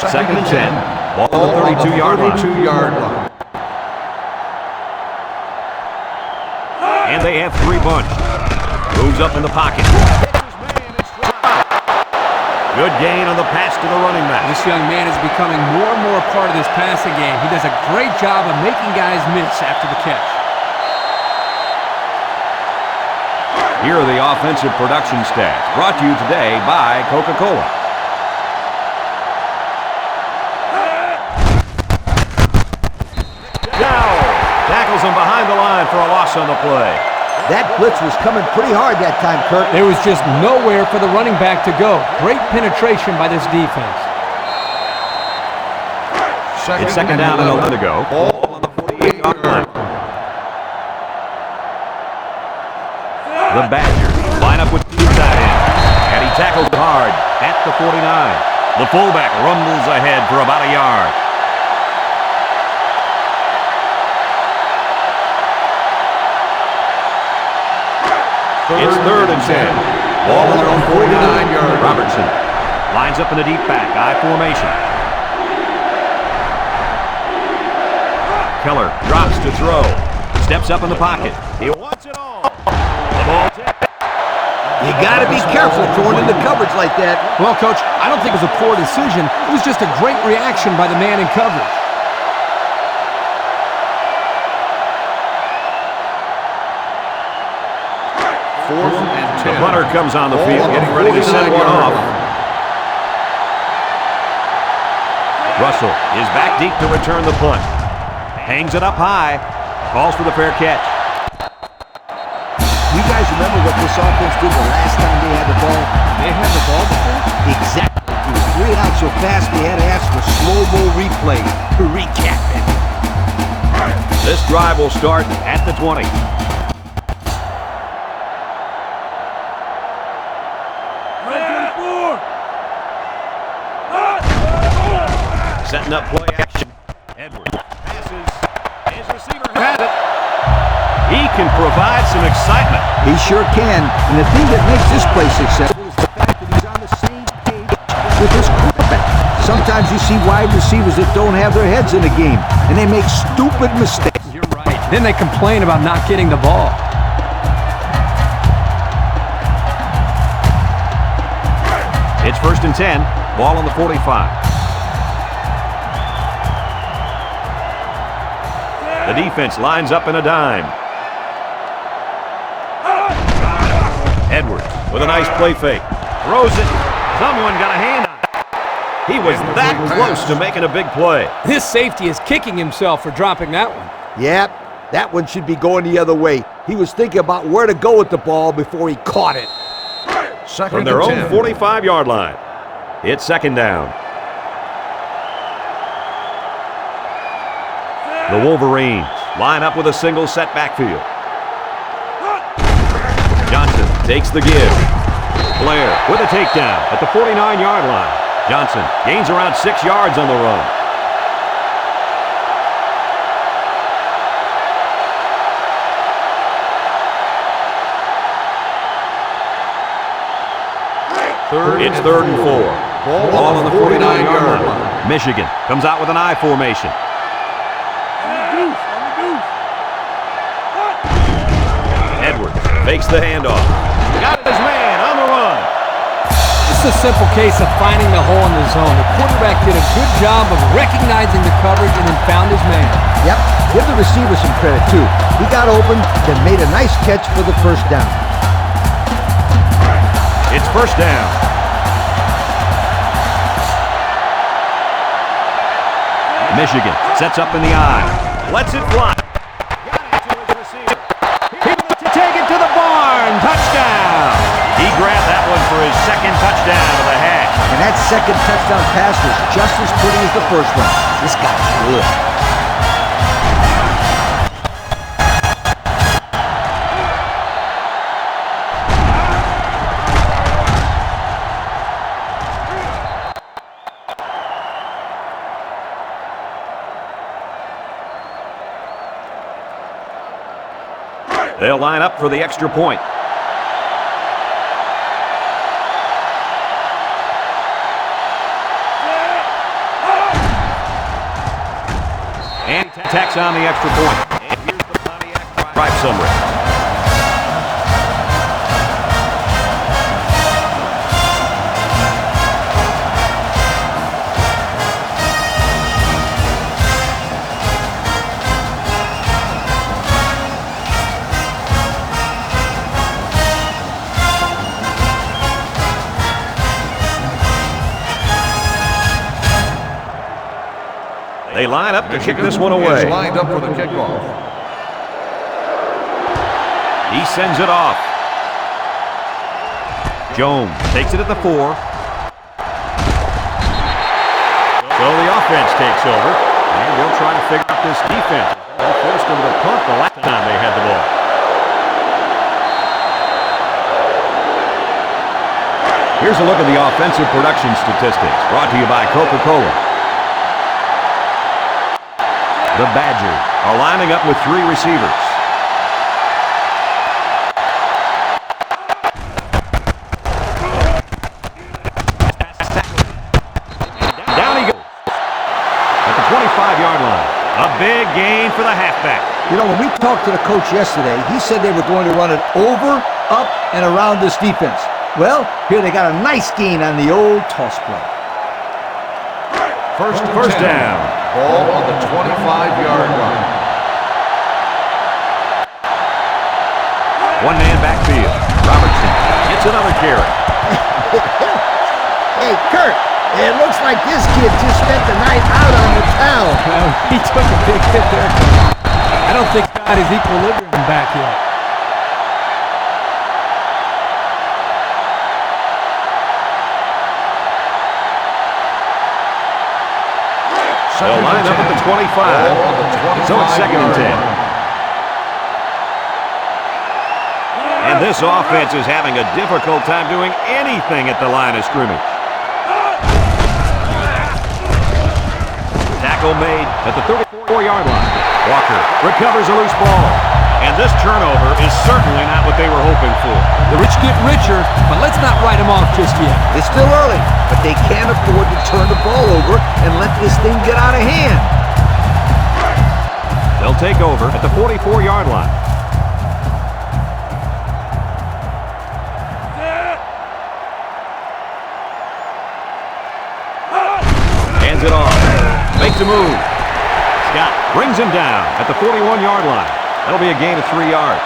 Speaker 1: Second and 10. Ball on the 32-yard line.
Speaker 6: 32-yard line.
Speaker 1: And they have 3 bunched. Moves up in the pocket. Good gain on the pass to the running back.
Speaker 2: This young man is becoming more and more a part of this passing game. He does a great job of making guys miss after the catch.
Speaker 1: Here are the offensive production stats, brought to you today by Coca-Cola. Now tackles him behind the line for a loss on the play.
Speaker 3: That blitz was coming pretty hard that time, Kirk.
Speaker 2: There was just nowhere for the running back to go. Great penetration by this defense.
Speaker 1: It's 2nd down and 11 to go. Ball on the 48-yard line. The Badgers line up with 2 tight ends. And he tackles hard at the 49. The fullback rumbles ahead for about a yard. It's 3rd and 10. Ball on the 49-yard. Robertson lines up in a deep back, I formation. Keller drops to throw. Steps up in the pocket. He wants it all. The ball tipped.
Speaker 3: You got to be careful throwing into coverage like that.
Speaker 7: Well, Coach, I don't think it was a poor decision. It was just a great reaction by the man in coverage.
Speaker 6: Fourth and 10.
Speaker 1: The punter comes on the field, getting ready to send one off. Russell is back deep to return the punt. Hangs it up high. Calls for the fair catch.
Speaker 3: You guys remember what this offense did the last time they had the ball?
Speaker 2: They had the ball before?
Speaker 3: Exactly. It was 3 out so fast they had to ask for slow-mo replay to recap it.
Speaker 1: This drive will start at the 20. Setting up play action. Edwards passes. His receiver has it. He can provide some excitement.
Speaker 3: He sure can. And the thing that makes this play successful is the fact that he's on the same page with his quarterback. Sometimes you see wide receivers that don't have their heads in the game, and they make stupid mistakes.
Speaker 7: You're right. Then they complain about not getting the ball.
Speaker 1: It's 1st and 10. Ball on the 45. The defense lines up in a dime. Edwards with a nice play fake. Throws it. Someone got a hand on it. He was that close to making a big play.
Speaker 2: This safety is kicking himself for dropping that one.
Speaker 3: Yep, that one should be going the other way. He was thinking about where to go with the ball before he caught it.
Speaker 6: Second
Speaker 1: From their
Speaker 6: and
Speaker 1: own
Speaker 6: 10.
Speaker 1: 45-yard line. It's 2nd down. The Wolverines line up with a single set backfield. Johnson takes the give. Blair with a takedown at the 49-yard line. Johnson gains around 6 yards on the run. It's 3rd and 4. Ball on the 49-yard line. Michigan comes out with an I formation. Edwards fakes the handoff. Got his man on the run.
Speaker 2: This is a simple case of finding the hole in the zone. The quarterback did a good job of recognizing the coverage and then found his man.
Speaker 3: Yep, give the receiver some credit too. He got open, then made a nice catch for the 1st down.
Speaker 1: It's 1st down. Michigan sets up in the eye. Lets it fly. Got it to his receiver. He to take it to the barn. Touchdown. He grabbed that one for his 2nd touchdown of the half.
Speaker 3: And that 2nd touchdown pass was just as pretty as the 1st one. This guy's good.
Speaker 1: They'll line up for the extra point. And tacks on the extra point. And here's the Pontiac drive summary. They line up to kick this one away.
Speaker 6: Is lined up for the kickoff.
Speaker 1: He sends it off. Jones takes it at the 4. So the offense takes over, and they'll try to figure out this defense. They forced them to punt the last time they had the ball. Here's a look at the offensive production statistics, brought to you by Coca-Cola. The Badgers are lining up with 3 receivers. Down he goes at the 25-yard line. A big gain for the halfback.
Speaker 3: You know, when we talked to the coach yesterday, he said they were going to run it over, up, and around this defense. Well, here they got a nice gain on the old toss play.
Speaker 6: First down. Ball on the 25-yard line.
Speaker 1: One-man backfield. Robertson gets another carry.
Speaker 3: Hey, Kurt, it looks like this kid just spent the night out on the town.
Speaker 2: Well, he took a big hit there. I don't think he's got his equilibrium back yet.
Speaker 1: They'll line up at the 25. So it's 2nd and 10. And this offense is having a difficult time doing anything at the line of scrimmage. Tackle made at the 34-yard line. Walker recovers a loose ball. And this turnover is certainly not what they were hoping for.
Speaker 2: The rich get richer, but let's not write them off just yet.
Speaker 3: It's still early, but they can't afford to turn the ball over and let this thing get out of hand.
Speaker 1: They'll take over at the 44-yard line. Hands it off. Makes a move. Scott brings him down at the 41-yard line. That'll be a gain of 3 yards.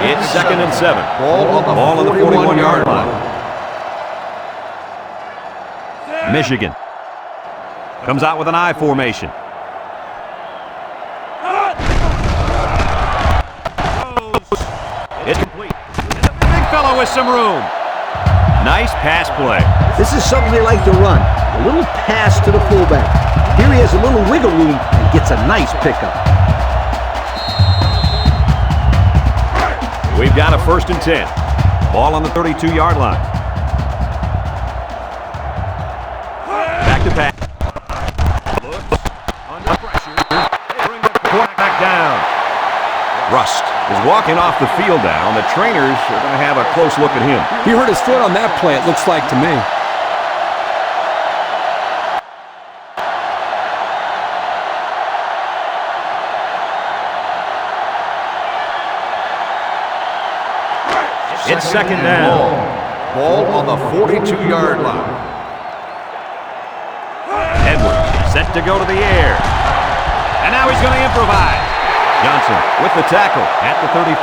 Speaker 1: It's 2nd and 7. Ball on the 41-yard line. Michigan comes out with an I formation. It's complete. And the big fellow with some room. Nice pass play.
Speaker 3: This is something they like to run. A little pass to the fullback. Here he has a little wiggle room and gets a nice pickup.
Speaker 1: We've got a 1st and 10. Ball on the 32-yard line. Back to pass. Looks under pressure. They bring the quarterback down. Rust is walking off the field now, and the trainers are going to have a close look at him.
Speaker 7: He hurt his foot on that play, it looks like to me.
Speaker 1: It's 2nd down.
Speaker 6: Ball on the 42-yard line.
Speaker 1: Edwards set to go to the air. And now he's going to improvise. Johnson with the tackle at the 34.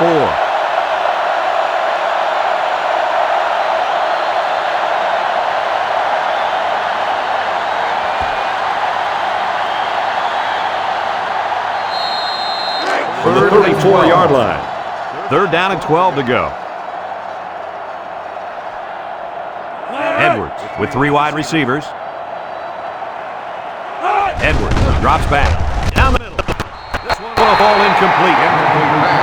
Speaker 1: From the 34-yard line. 3rd down and 12 to go. Edwards with 3 wide receivers. Edwards drops back. Down the middle. This one will fall incomplete.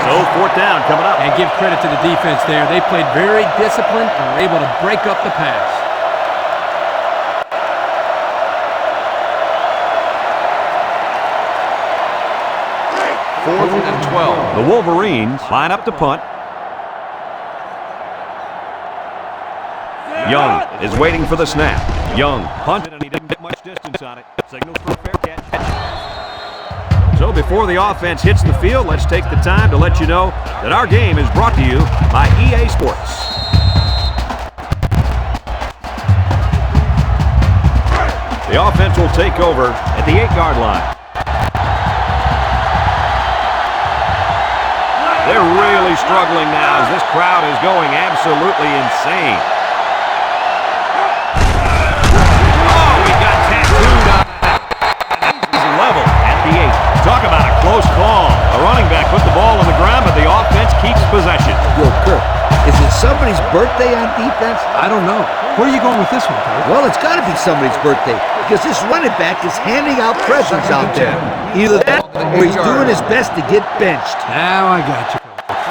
Speaker 1: So 4th down coming up.
Speaker 2: And give credit to the defense there. They played very disciplined and were able to break up the pass.
Speaker 6: 4th and 12.
Speaker 1: The Wolverines line up to punt. Young is waiting for the snap. Young punted, and he didn't get much distance on it. Signals for a fair catch. So before the offense hits the field, let's take the time to let you know that our game is brought to you by EA Sports. The offense will take over at the 8-yard line. They're really struggling now as this crowd is going absolutely insane. Talk about a close call. A running back put the ball on the ground, but the offense keeps possession.
Speaker 3: Yo, Kurt, is it somebody's birthday on defense?
Speaker 2: I don't know. Where are you going with this one, Kurt?
Speaker 3: Well, it's got to be somebody's birthday because this running back is handing out presents out there. Either that or he's doing his best to get benched.
Speaker 2: Now I got you.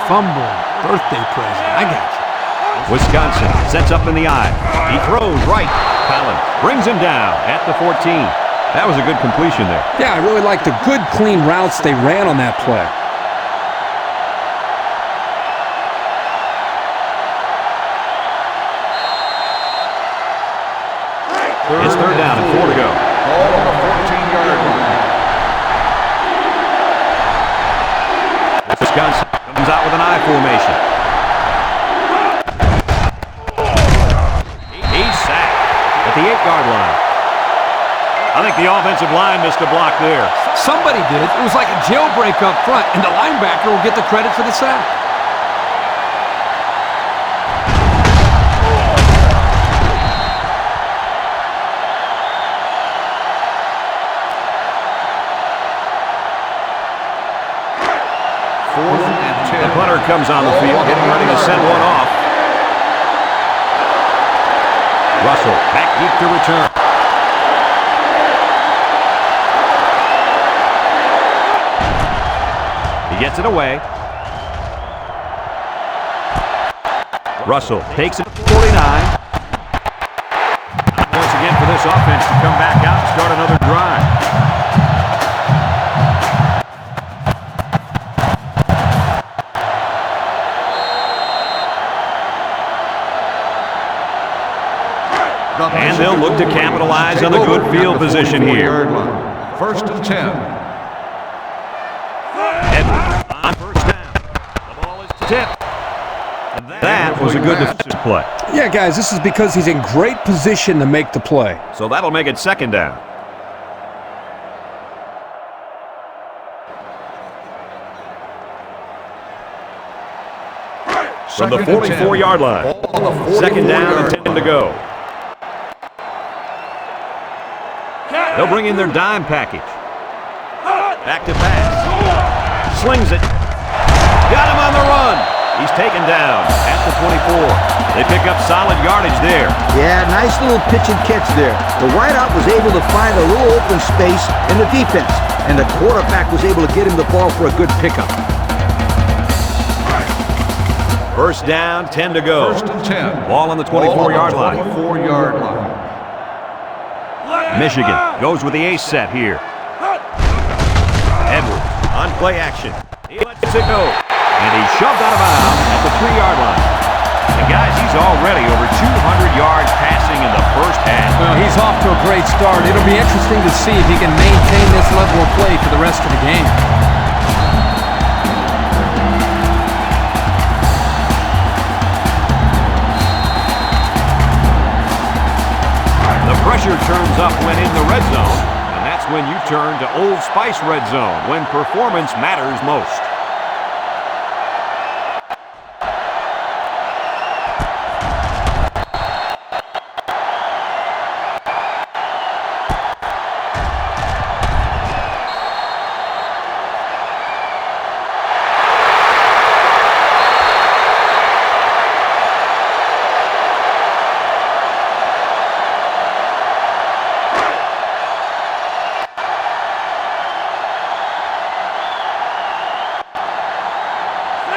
Speaker 2: Fumble, birthday present. I got you.
Speaker 1: Wisconsin sets up in the eye. He throws right. Collins brings him down at the 14. That was a good completion there.
Speaker 7: Yeah, I really liked the good, clean routes they ran on that play.
Speaker 1: It's third down and 4 to go.
Speaker 6: Ball on the 14-yard line.
Speaker 1: Wisconsin comes out with an I formation. He's sacked at the 8-yard line. I think the offensive line missed a block there.
Speaker 2: Somebody did it. It was like a jailbreak up front, and the linebacker will get the credit for the sack.
Speaker 1: The punter comes on the field, getting ready to send one off. Russell back deep to return. He gets it away. Russell takes it to 49. Once again for this offense to come back out and start another drive. And they'll look to capitalize on the good field position here.
Speaker 6: First and 10.
Speaker 1: Edwards on first down. The ball is tipped. That was a good defensive play.
Speaker 7: Yeah, guys, this is because he's in great position to make the play.
Speaker 1: So that'll make it second down. From the 44-yard line. Second down and 10 to go. They'll bring in their dime package. Back to pass. Slings it. Got him on the run. He's taken down at the 24. They pick up solid yardage there.
Speaker 3: Yeah, nice little pitch and catch there. The wideout was able to find a little open space in the defense, and the quarterback was able to get him the ball for a good pickup.
Speaker 1: First down, 10 to go.
Speaker 6: First and 10.
Speaker 1: Ball on the 24-yard line.
Speaker 6: 24-yard line.
Speaker 1: Michigan goes with the ace set here. Edwards on play action. He lets it go. And he's shoved out of bounds at the 3-yard line. And guys, he's already over 200 yards passing in the first half.
Speaker 2: Well, he's off to a great start. It'll be interesting to see if he can maintain this level of play for the rest of the game.
Speaker 1: The pressure turns up when in the red zone, and that's when you turn to Old Spice Red Zone, when performance matters most.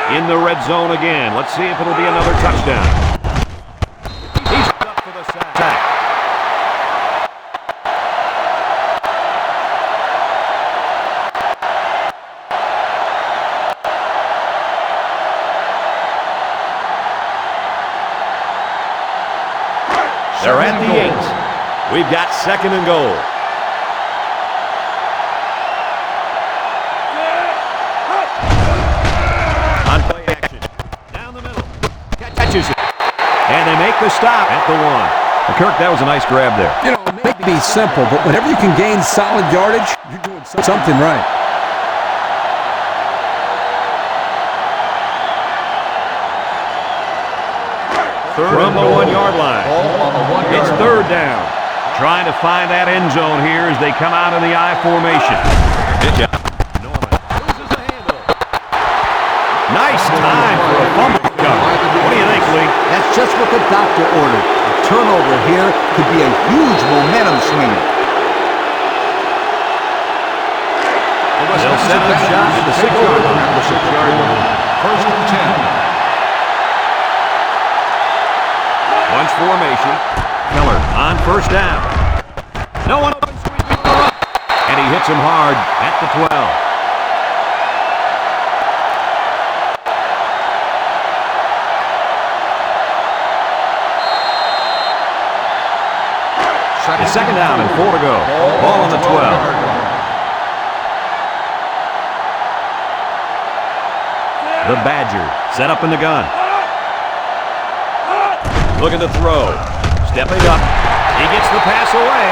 Speaker 1: In the red zone again. Let's see if it'll be another touchdown. He's up for the sack. They're at the 8. We've got second and goal. And they make the stop at the 1. Well, Kirk, that was a nice grab there.
Speaker 7: You know, it may be simple, but whenever you can gain solid yardage, you're doing something right.
Speaker 1: From the 1-yard line. It's third down. Trying to find that end zone here as they come out in the I formation. Good job. Norman loses the handle. Nice time for a fumble. What do you think, Lee?
Speaker 3: That's just what the doctor ordered. A turnover here could be a huge momentum swinger.
Speaker 1: They'll set up shot at the 6-yard line.
Speaker 6: First and 10.
Speaker 1: Bunch formation. Miller on first down. No one open sweep. And he hits him hard at the 12. Second down and 4 to go. Ball on the 12. The Badgers set up in the gun. Looking to throw. Stepping up. He gets the pass away.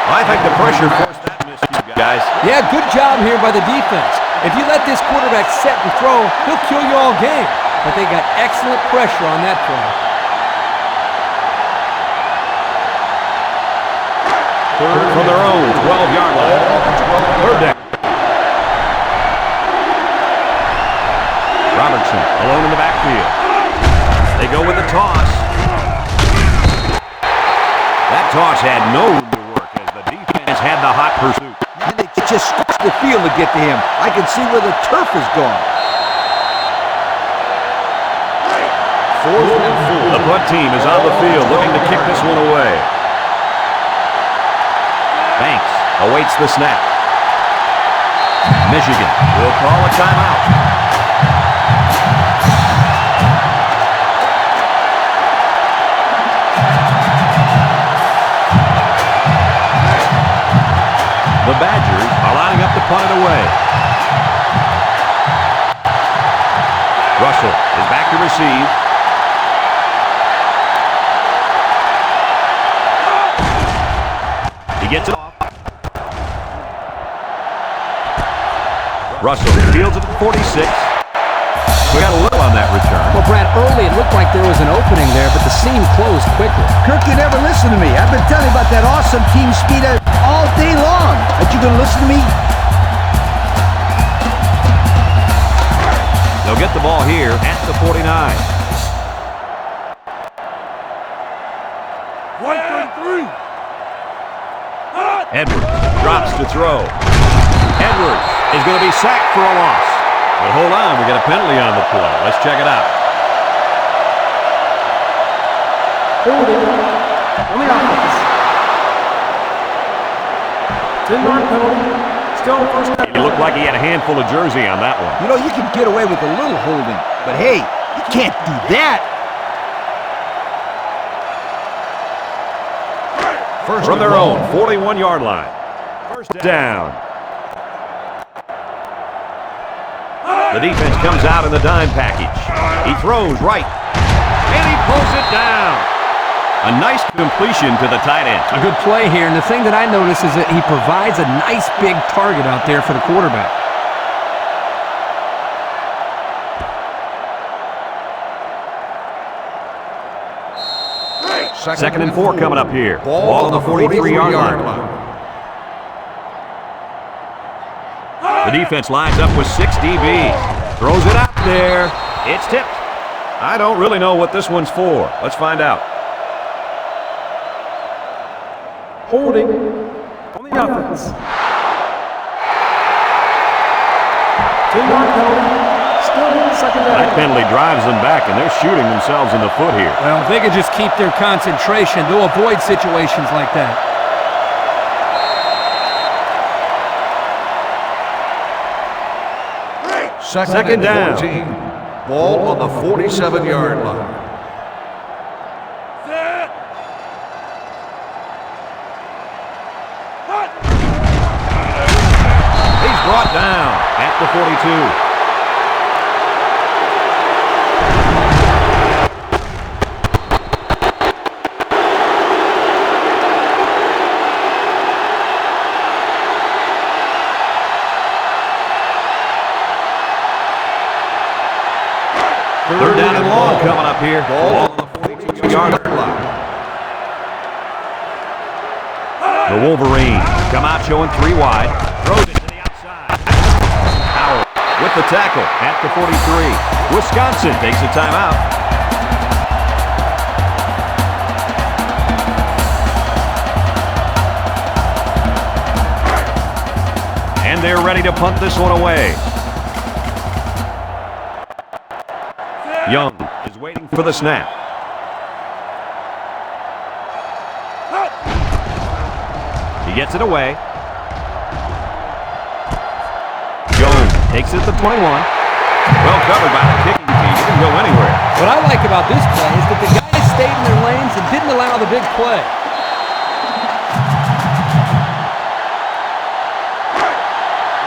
Speaker 1: I think the pressure forced that miscue, guys.
Speaker 2: Yeah, good job here by the defense. If you let this quarterback set and throw, he'll kill you all game. But they got excellent pressure on that play.
Speaker 1: Third from their own 12-yard line. Third down. Robertson alone in the backfield. They go with the toss. That toss had no room to work as the defense had the hot pursuit.
Speaker 3: And they just stretched the field to get to him. I can see where the turf is gone.
Speaker 1: Fourth and 4. The punt team is on the field looking to kick this one away. Banks awaits the snap. Michigan will call a timeout. The Badgers are lining up to punt it away. Russell is back to receive. He gets it off. Russell fields it at 46. We got a look on that return.
Speaker 2: Well, Brad, early it looked like there was an opening there, but the seam closed quickly.
Speaker 3: Kirk, you never listen to me. I've been telling you about that awesome team speed all day long. Aren't you going to listen to me?
Speaker 1: They'll get the ball here at the 49.
Speaker 5: 133.
Speaker 1: Edwards drops to throw. Edwards is going to be sacked for a loss. But hold on, we got a penalty on the play. Let's check it out.
Speaker 5: Holding on the offense. 10-yard penalty. Still first down.
Speaker 1: It looked like he had a handful of jersey on that one.
Speaker 3: You know, you can get away with a little holding, but hey, you can't do that.
Speaker 1: First from their own 41-yard line. First down. The defense comes out in the dime package. He throws right, and he pulls it down. A nice completion to the tight end.
Speaker 2: A good play here, and the thing that I notice is that he provides a nice big target out there for the quarterback.
Speaker 1: Second and 4 coming up here. Ball on the 43-yard line. The defense lines up with 6 DBs. Throws it out there. It's tipped. I don't really know what this one's for. Let's find out.
Speaker 5: Holding on the offense. 10-yard penalty. Still second down.
Speaker 1: That penalty drives them back, and they're shooting themselves in the foot here.
Speaker 2: Well, if they could just keep their concentration, they'll avoid situations like that.
Speaker 6: Second down. 14. Ball on the 47-yard line.
Speaker 1: He's brought down at the 42. Third down and long coming up here. Ball on the 42-yard line. The Wolverines come out showing 3 wide. Throws it to the outside. Howard with the tackle at the 43. Wisconsin takes a timeout. And they're ready to punt this one away. Young is waiting for the snap. He gets it away. Jones takes it at the 21. Well covered by the kicking team. He didn't go anywhere.
Speaker 2: What I like about this play is that the guys stayed in their lanes and didn't allow the big play.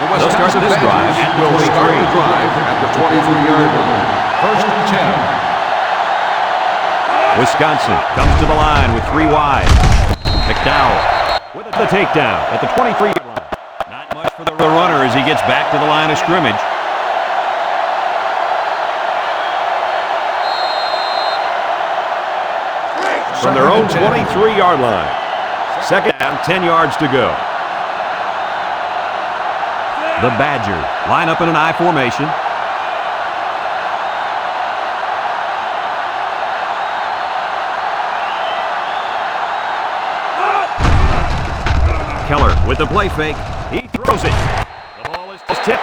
Speaker 1: They'll start this drive at the 23.
Speaker 6: Start the drive at the 23-yard line. First and 10.
Speaker 1: Wisconsin comes to the line with 3 wide. McDowell with the takedown at the 23-yard line. Not much for the runner as he gets back to the line of scrimmage. From their own 23-yard line. Second down, 10 yards to go. The Badgers line up in an I formation. Keller with the play fake. He throws it. The ball is just tipped.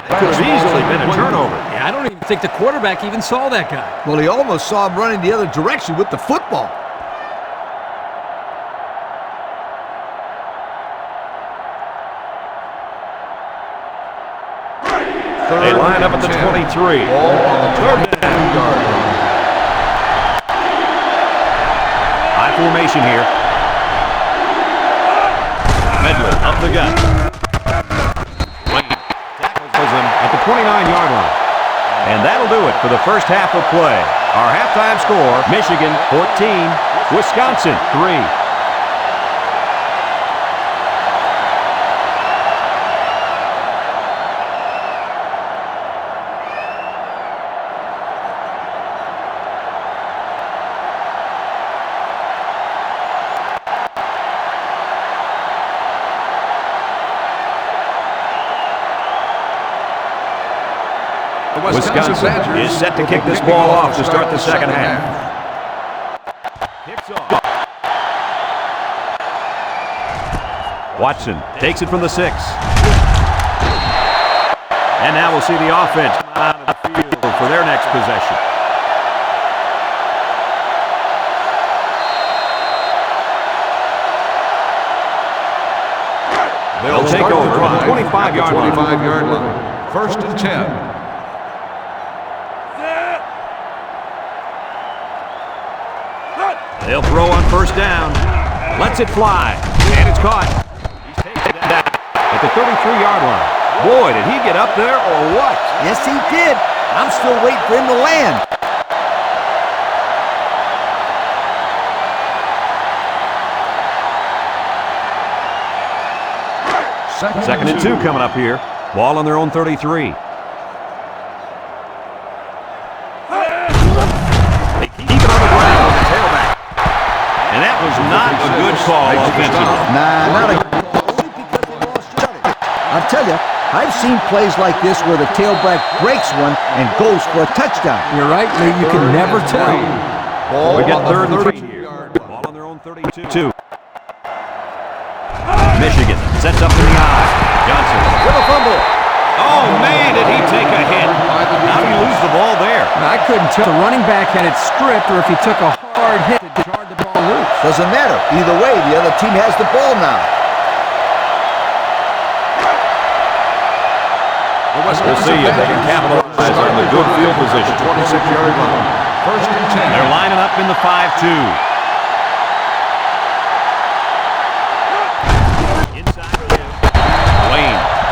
Speaker 1: That could have easily been a turnover.
Speaker 2: Yeah, I don't even think the quarterback even saw that guy.
Speaker 3: Well, he almost saw him running the other direction with the football.
Speaker 1: They line up at the 23.
Speaker 6: Ball on the 32-yard line.
Speaker 1: High formation here. Medley up the gut. Wayne tackles him at the 29-yard line. And that'll do it for the first half of play. Our halftime score, Michigan 14, Wisconsin 3. Wisconsin is set to kick this ball off to start the second half. Kicks off. Watson takes it from the 6. And now we'll see the offense come out of the field for their next possession. They'll take over on the 25-yard
Speaker 6: line. First and 10.
Speaker 1: They'll throw on first down. Lets it fly. And it's caught. He's taken that at the 33-yard line. Boy, did he get up there or what?
Speaker 3: Yes, he did. I'm still waiting for him to land.
Speaker 1: Second and 2 coming up here. Ball on their own 33. They keep it on the ground with the tailback. And that was not a good call offensively.
Speaker 3: Nah, not a good call. Only because they lost shut it. I'll tell you, I've seen plays like this where the tailback breaks one and goes for a touchdown.
Speaker 2: You're right, Lee. You can never tell.
Speaker 1: We get third and 3 here. Ball on their own 32. Michigan sets up in the eye. Johnson with a fumble. Oh, man, did he take a hit. How did he lose the ball there?
Speaker 2: I couldn't tell if the running back had it stripped or if he took a hard hit to charge the ball loose.
Speaker 3: Doesn't matter. Either way, the other team has the ball now.
Speaker 1: We'll see if they can capitalize on the good field position.
Speaker 6: 26-yard line. First and 10.
Speaker 1: They're lining up in the 5-2.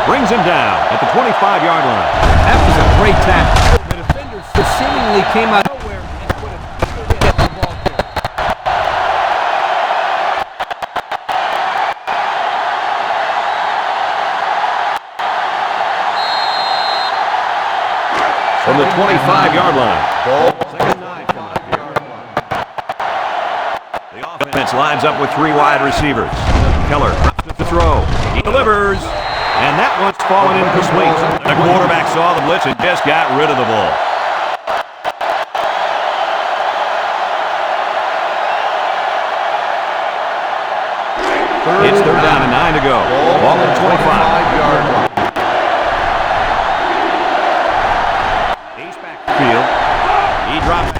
Speaker 1: Brings him down at the 25-yard line.
Speaker 2: That was a great tackle. The defenders seemingly came out of nowhere and put a hit on the ball carrier.
Speaker 1: From the 25-yard line. Second and 9 coming up here. The offense lines up with 3 wide receivers. Keller to the throw. He delivers. And that one's fallen incomplete. The quarterback saw the blitz and just got rid of the ball. It's third down and 9 to go. Ball at 25-yard line. He's back to the field. He drops it.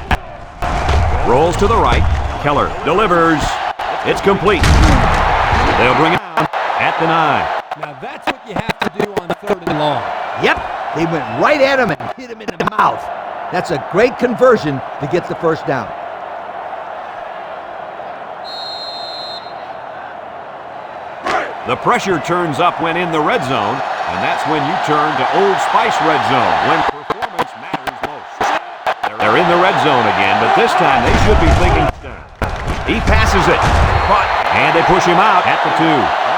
Speaker 1: Rolls to the right. Keller delivers. It's complete. They'll bring it down at the 9.
Speaker 2: Now that's what you have to do on third and long.
Speaker 3: Yep, they went right at him and hit him in the mouth. That's a great conversion to get the first down.
Speaker 1: The pressure turns up when in the red zone. And that's when you turn to Old Spice Red Zone, when performance matters most. They're in the red zone again, but this time they should be thinking. He passes it. Caught. And they push him out at the 2.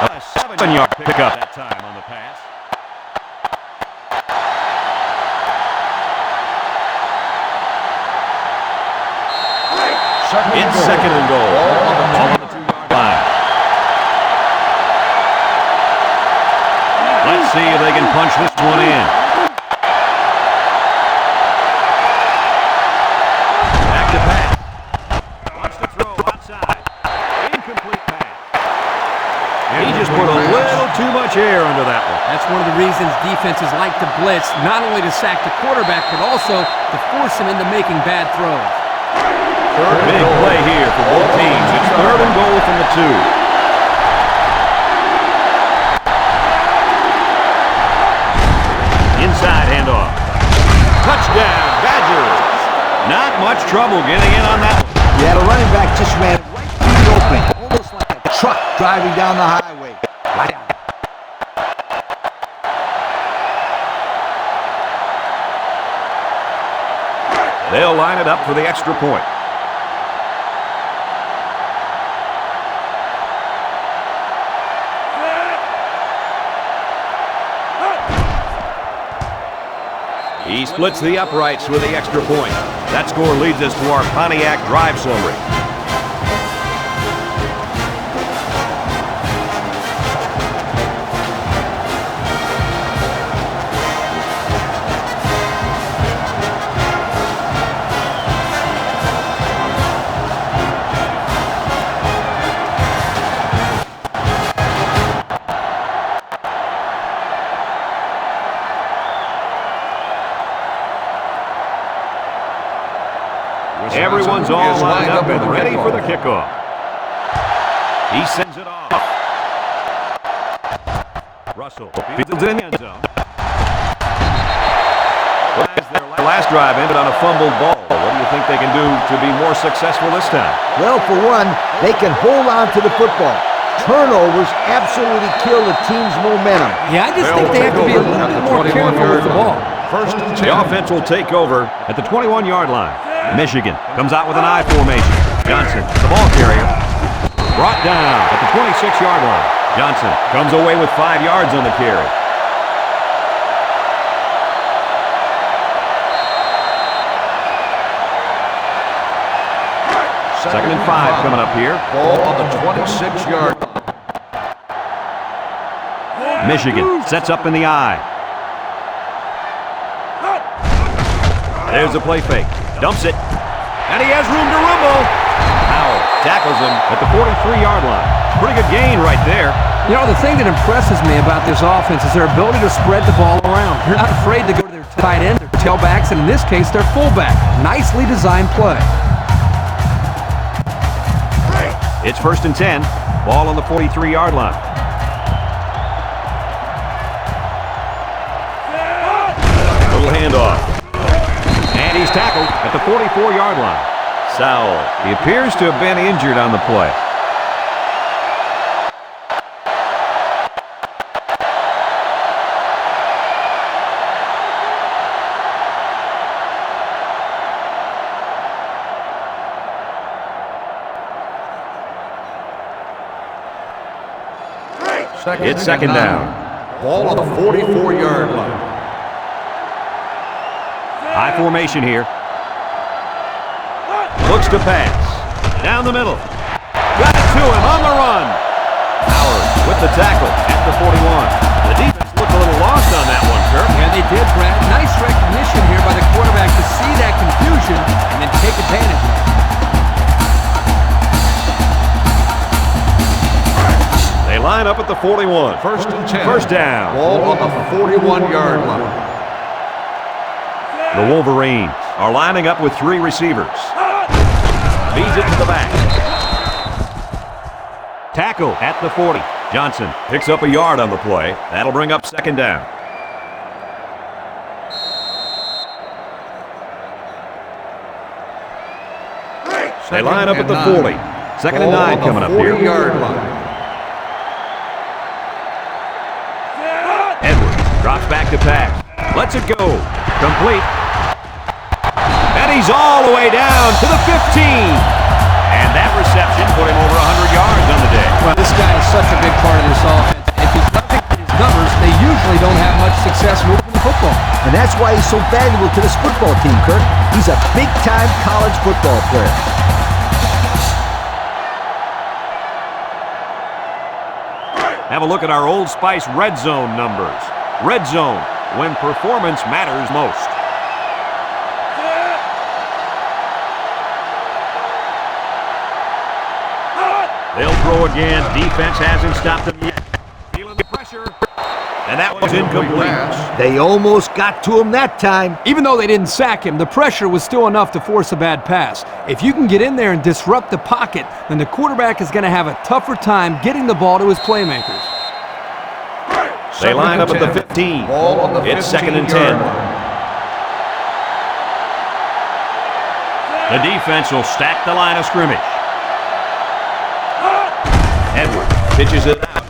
Speaker 1: A 7-yard pickup that time on the pass. It's second and goal. Ball on the 2-yard line. Let's see if they can punch this one in. Back to pass. Wants to throw outside. Incomplete pass. He just put a little too much air under that one.
Speaker 2: That's one of the reasons defenses like to blitz, not only to sack the quarterback, but also to force him into making bad throws.
Speaker 1: Big play here for both teams. It's third and goal from the 2. Inside handoff. Touchdown, Badgers. Not much trouble getting in on that one.
Speaker 3: Yeah, the running back just ran right open, almost like a truck driving down the highway. Right out.
Speaker 1: They'll line it up for the extra point. He splits the uprights with the extra point. That score leads us to our Pontiac drive summary. Everyone's all lined up and ready for the kickoff. He sends it off. Russell feeds it in the end zone. Their last drive ended on a fumbled ball. What do you think they can do to be more successful this time?
Speaker 3: Well, for one, they can hold on to the football. Turnovers absolutely kill the team's momentum.
Speaker 2: Yeah, I just think they have to be a little bit more careful with the ball.
Speaker 6: First and 10.
Speaker 1: The offense will take over at the 21-yard line. Michigan comes out with an I formation. Johnson, the ball carrier, brought down at the 26-yard line. Johnson comes away with 5 yards on the carry. Second and 5 coming up here.
Speaker 6: Ball on the 26-yard line.
Speaker 1: Michigan sets up in the I. There's a play fake. Dumps it. And he has room to rumble. Howell tackles him at the 43-yard line. Pretty good gain right there.
Speaker 2: You know, the thing that impresses me about this offense is their ability to spread the ball around. They're not afraid to go to their tight end, their tailbacks, and in this case, their fullback. Nicely designed play.
Speaker 1: It's first and 10. Ball on the 43-yard line. Little handoff. And he's tackled at the 44-yard line. Sowell. He appears to have been injured on the play. It's second down.
Speaker 6: Ball on the 44-yard line.
Speaker 1: High formation here. Looks to pass. Down the middle. Got it to him on the run. Howard with the tackle at the 41. The defense looked a little lost on that one, Kirk.
Speaker 2: Yeah, they did, Brad. Nice recognition here by the quarterback to see that confusion and then take advantage of it.
Speaker 1: They line up at the 41.
Speaker 6: First and 10.
Speaker 1: First down.
Speaker 6: Ball on the 41-yard line.
Speaker 1: The Wolverines are lining up with 3 receivers. Feeds it to the back. Tackle at the 40. Johnson picks up a yard on the play. That'll bring up second down. They line up at the 40. Second and 9 coming up here.
Speaker 6: 40-yard line.
Speaker 1: Edwards Drops back to pass. Lets it go. Complete. And he's all the way down to the 15. And that reception put him over 100 yards on the day.
Speaker 2: Well, this guy is such a big part of this offense. If he's not getting his numbers, they usually don't have much success moving the football.
Speaker 3: And that's why he's so valuable to this football team, Kirk. He's a big-time college football player.
Speaker 1: Have a look at our Old Spice red zone numbers. Red zone, when performance matters most. They'll throw again. Defense hasn't stopped them yet. Feeling the pressure. And that was incomplete.
Speaker 3: They almost got to him that time.
Speaker 7: Even though they didn't sack him, the pressure was still enough to force a bad pass. If you can get in there and disrupt the pocket, then the quarterback is going to have a tougher time getting the ball to his playmakers.
Speaker 1: They line up at the 15. It's 2nd and 10. The defense will stack the line of scrimmage. Edwards pitches it out.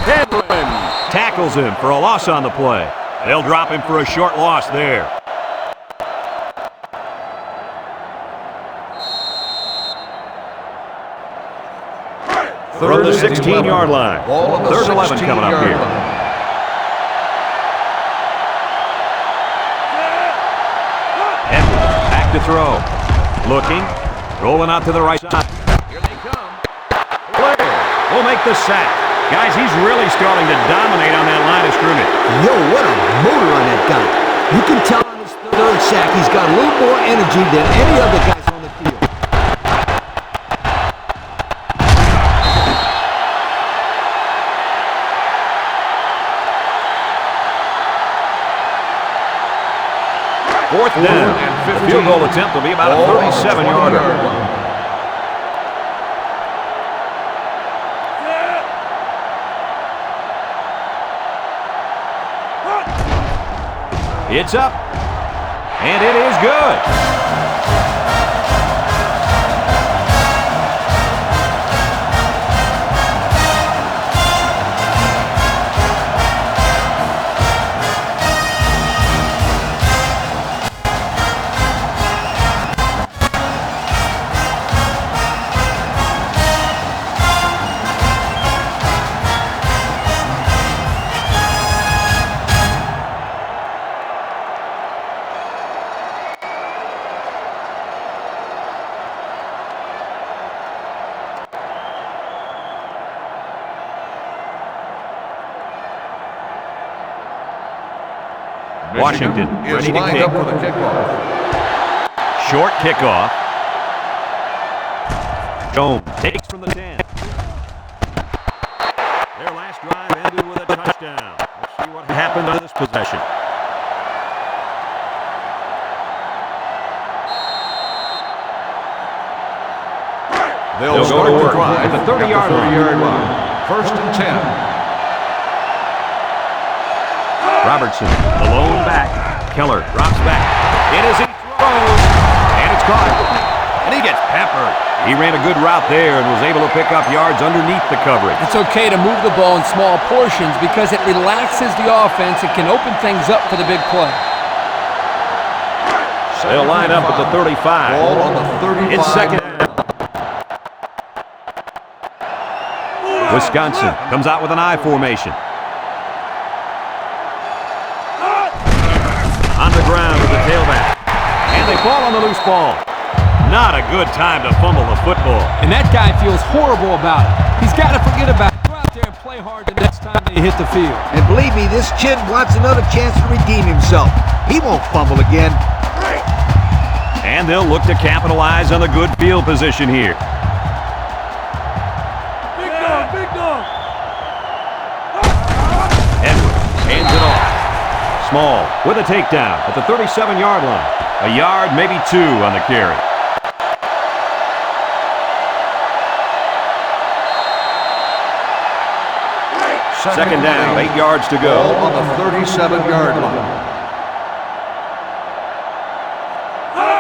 Speaker 1: Edwin tackles him for a loss on the play. They'll drop him for a short loss there. From the 16-yard line. 3rd and 11 coming up here. Edwards back to throw. Looking. Rolling out to the right side. Here they come. Blair will make the sack. Guys, he's really starting to dominate on that line of scrimmage.
Speaker 3: Yo, what a motor on that guy. You can tell on his 3rd sack he's got a little more energy than any other guys on the field.
Speaker 1: Fourth down. The field goal attempt will be about a 37-yarder. It's up, and it is good. Washington ready to kick. Short kickoff. Jones takes from the 10. Their last drive ended with a touchdown. Let's see what happened on this possession. They'll go to work at the 30-yard line.
Speaker 6: 1st and 10.
Speaker 1: Robertson, the lone back. Keller drops back. It is he throws, and it's caught. And he gets peppered. He ran a good route there and was able to pick up yards underneath the coverage.
Speaker 2: It's okay to move the ball in small portions because it relaxes the offense. It can open things up for the big play.
Speaker 1: They'll line up at the 35.
Speaker 6: Ball on the 35.
Speaker 1: It's 2nd down. Wisconsin comes out with an I formation. On the ground with the tailback. And they fall on the loose ball. Not a good time to fumble the football.
Speaker 2: And that guy feels horrible about it. He's got to forget about it. Go out there and play hard the next time they hit the field.
Speaker 3: And believe me, this kid wants another chance to redeem himself. He won't fumble again.
Speaker 1: And they'll look to capitalize on the good field position here.
Speaker 5: Big dog, big dog.
Speaker 1: Edwards hands it off. Small with a takedown at the 37-yard line. A yard, maybe 2 on the carry. Second down, 8 yards to go.
Speaker 6: Ball on the 37-yard line.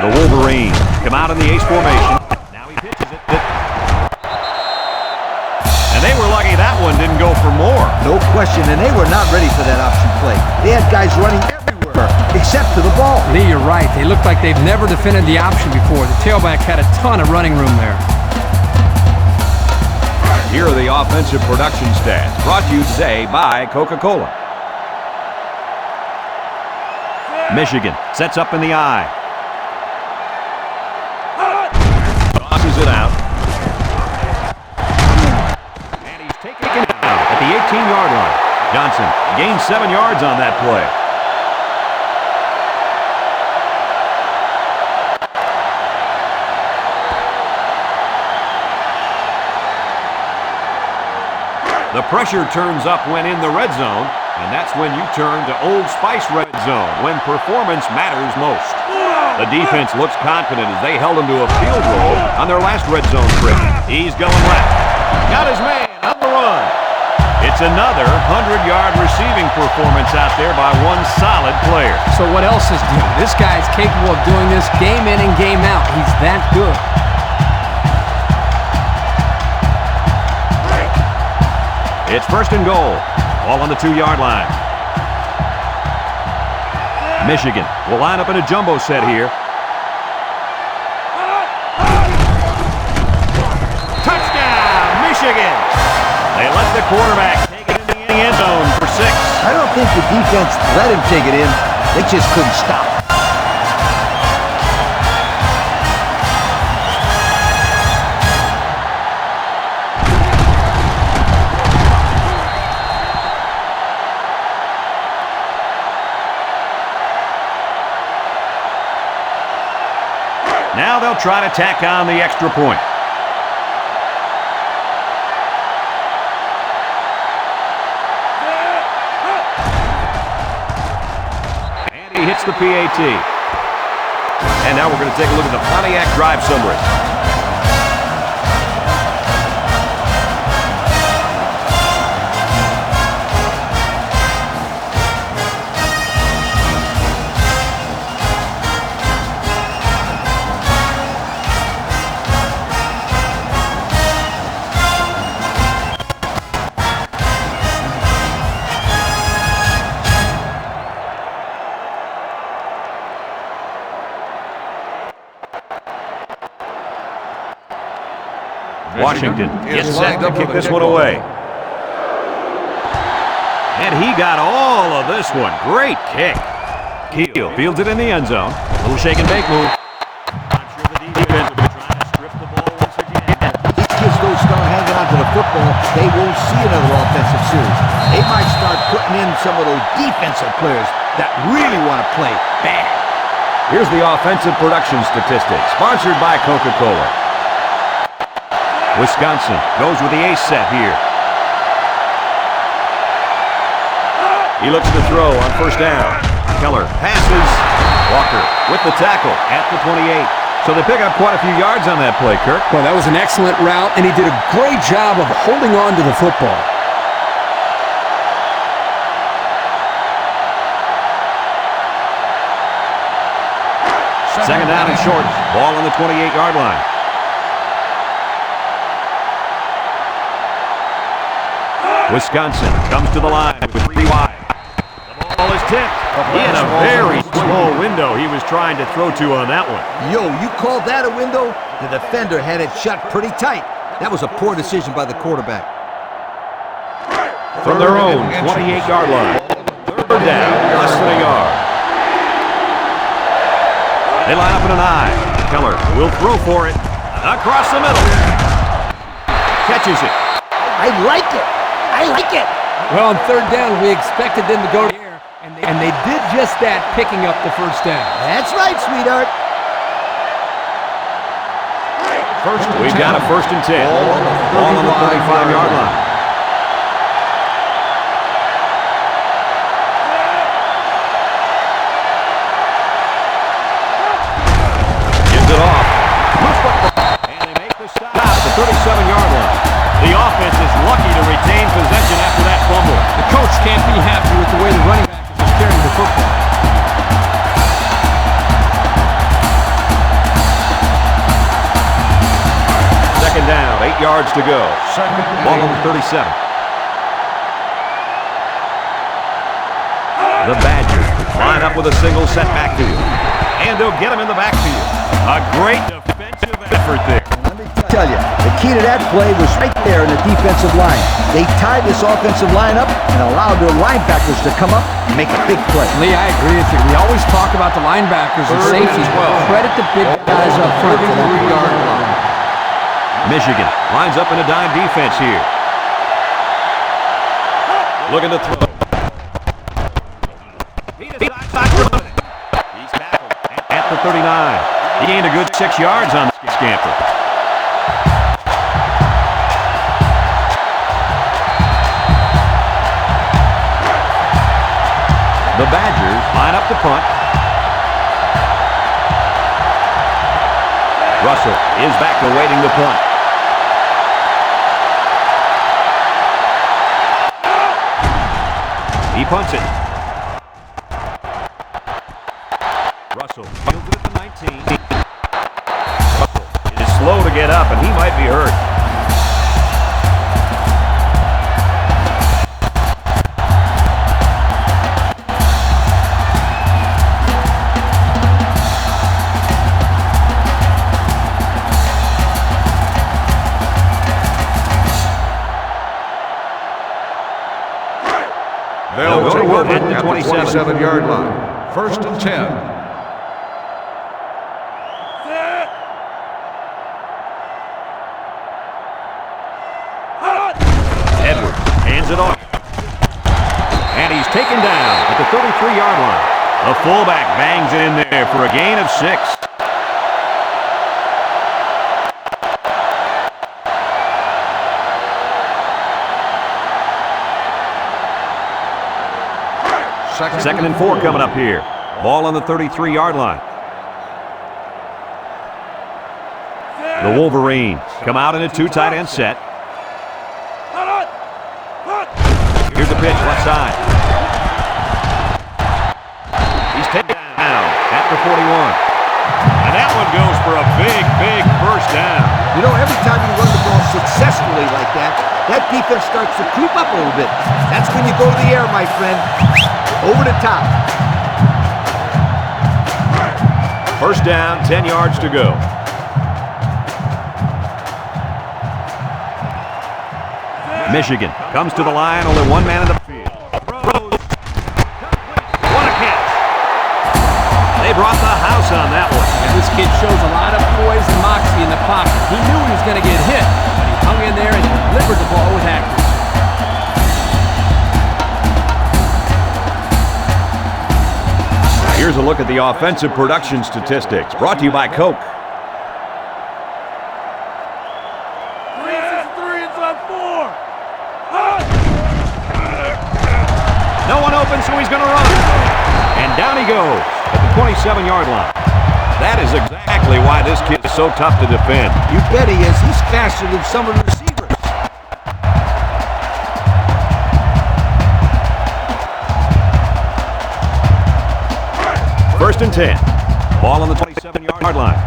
Speaker 1: The Wolverines come out in the ace formation. Now he pitches it. And they were lucky that one didn't go for more.
Speaker 3: No question, and they were not ready for that option play. They had guys running everywhere except to the ball.
Speaker 2: Lee, you're right. They look like they've never defended the option before. The tailback had a ton of running room there.
Speaker 1: Here are the offensive production stats, brought to you today by Coca-Cola. Michigan sets up in the eye. Tosses it out. And he's taken it out at the 18-yard line. Johnson gains 7 yards on that play. The pressure turns up when in the red zone, and that's when you turn to Old Spice red zone, when performance matters most. The defense looks confident as they held him to a field goal on their last red zone trip. He's going left. Got his man on the run. It's another 100-yard receiving performance out there by one solid player.
Speaker 2: So what else is new? This guy's capable of doing this game in and game out. He's that good.
Speaker 1: It's first and goal. Ball on the 2-yard line. Michigan will line up in a jumbo set here. Touchdown, Michigan! They let the quarterback take it in the end zone for 6.
Speaker 3: I don't think the defense let him take it in. They just couldn't stop.
Speaker 1: Now they'll try to tack on the extra point. And he hits the PAT. And now we're going to take a look at the Pontiac drive summary. Washington gets set to kick this one away. And he got all of this one. Great kick. Keel fields it in the end zone. Little shake and bake move. Not sure the defense will be trying to strip the ball once again.
Speaker 3: These kids don't start hanging on to the football, they won't see another offensive series. They might start putting in some of those defensive players that really want to play bad.
Speaker 1: Here's the offensive production statistics, sponsored by Coca-Cola. Wisconsin goes with the ace set here. He looks to throw on first down. Keller passes. Walker with the tackle at the 28. So they pick up quite a few yards on that play, Kirk.
Speaker 7: Well, that was an excellent route, and he did a great job of holding on to the football.
Speaker 1: Second down and short. Ball on the 28-yard line. Wisconsin comes to the line with 3 wide. The ball is tipped. In a very small window he was trying to throw to on that one.
Speaker 3: Yo, you called that a window? The defender had it shut pretty tight. That was a poor decision by the quarterback.
Speaker 1: From their own 28-yard line. Third down, less than a yard. They line up in an I. Keller will throw for it. Across the middle. Catches it.
Speaker 3: I like it. I like it.
Speaker 7: Well, on third down, we expected them to go to the air, and they did just that, picking up the first down.
Speaker 3: That's right, sweetheart.
Speaker 1: We've got a first and 10. Ball on the 35-yard line. Gives it off. And they make the stop at the 37-yard line. The offense is lucky to retain possession after that fumble.
Speaker 7: The coach can't be happy with the way the running back is carrying the football.
Speaker 1: Second down, 8 yards to go. Ball on the 37. The Badgers line up with a single set backfield. And they'll get him in the backfield. A great defensive effort there.
Speaker 3: Let me tell you, the key to that play was right there in the defensive line. They tied this offensive line up and allowed their linebackers to come up and make a big play.
Speaker 7: Lee, I agree with you. We always talk about the linebackers and safeties. Credit the big guys up front for that 3-yard line.
Speaker 1: Michigan lines up in a dime defense here. Looking to throw. He's tackled at the 39. He gained a good 6 yards on the scamper. The Badgers line up the punt. Russell is back awaiting the punt. He punts it. Russell fields it at the 19. Russell is slow to get up, and he might be hurt.
Speaker 6: They'll
Speaker 1: go to
Speaker 6: take
Speaker 1: work
Speaker 6: over
Speaker 1: at the
Speaker 6: 27-yard line. 1st and 10.
Speaker 1: Edwards hands it off. And he's taken down at the 33-yard line. The fullback bangs it in there for a gain of 6. Second and 4 coming up here. Ball on the 33-yard line. The Wolverines come out in a 2 tight end set. Here's the pitch, left side. He's taken down at the 41. And that one goes for a big, big first down.
Speaker 3: You know, every time you run the ball successfully like that, that defense starts to creep up a little bit. That's when you go to the air, my friend. Over the top.
Speaker 1: First down, 10 yards to go. Michigan comes to the line, only one man in the field. Throws. What a catch. They brought the house on that one.
Speaker 2: And this kid shows a lot of poise and moxie in the pocket. He knew he was going to get hit, but he hung in there and delivered the ball with accuracy.
Speaker 1: Here's a look at the offensive production statistics, brought to you by Coke.
Speaker 5: 3 inside 4.
Speaker 1: No one open, so he's going to run. And down he goes at the 27-yard line. That is exactly why this kid is so tough to defend.
Speaker 3: You bet he is. He's faster than some of the receivers.
Speaker 1: First and 10. Ball on the 27-yard line.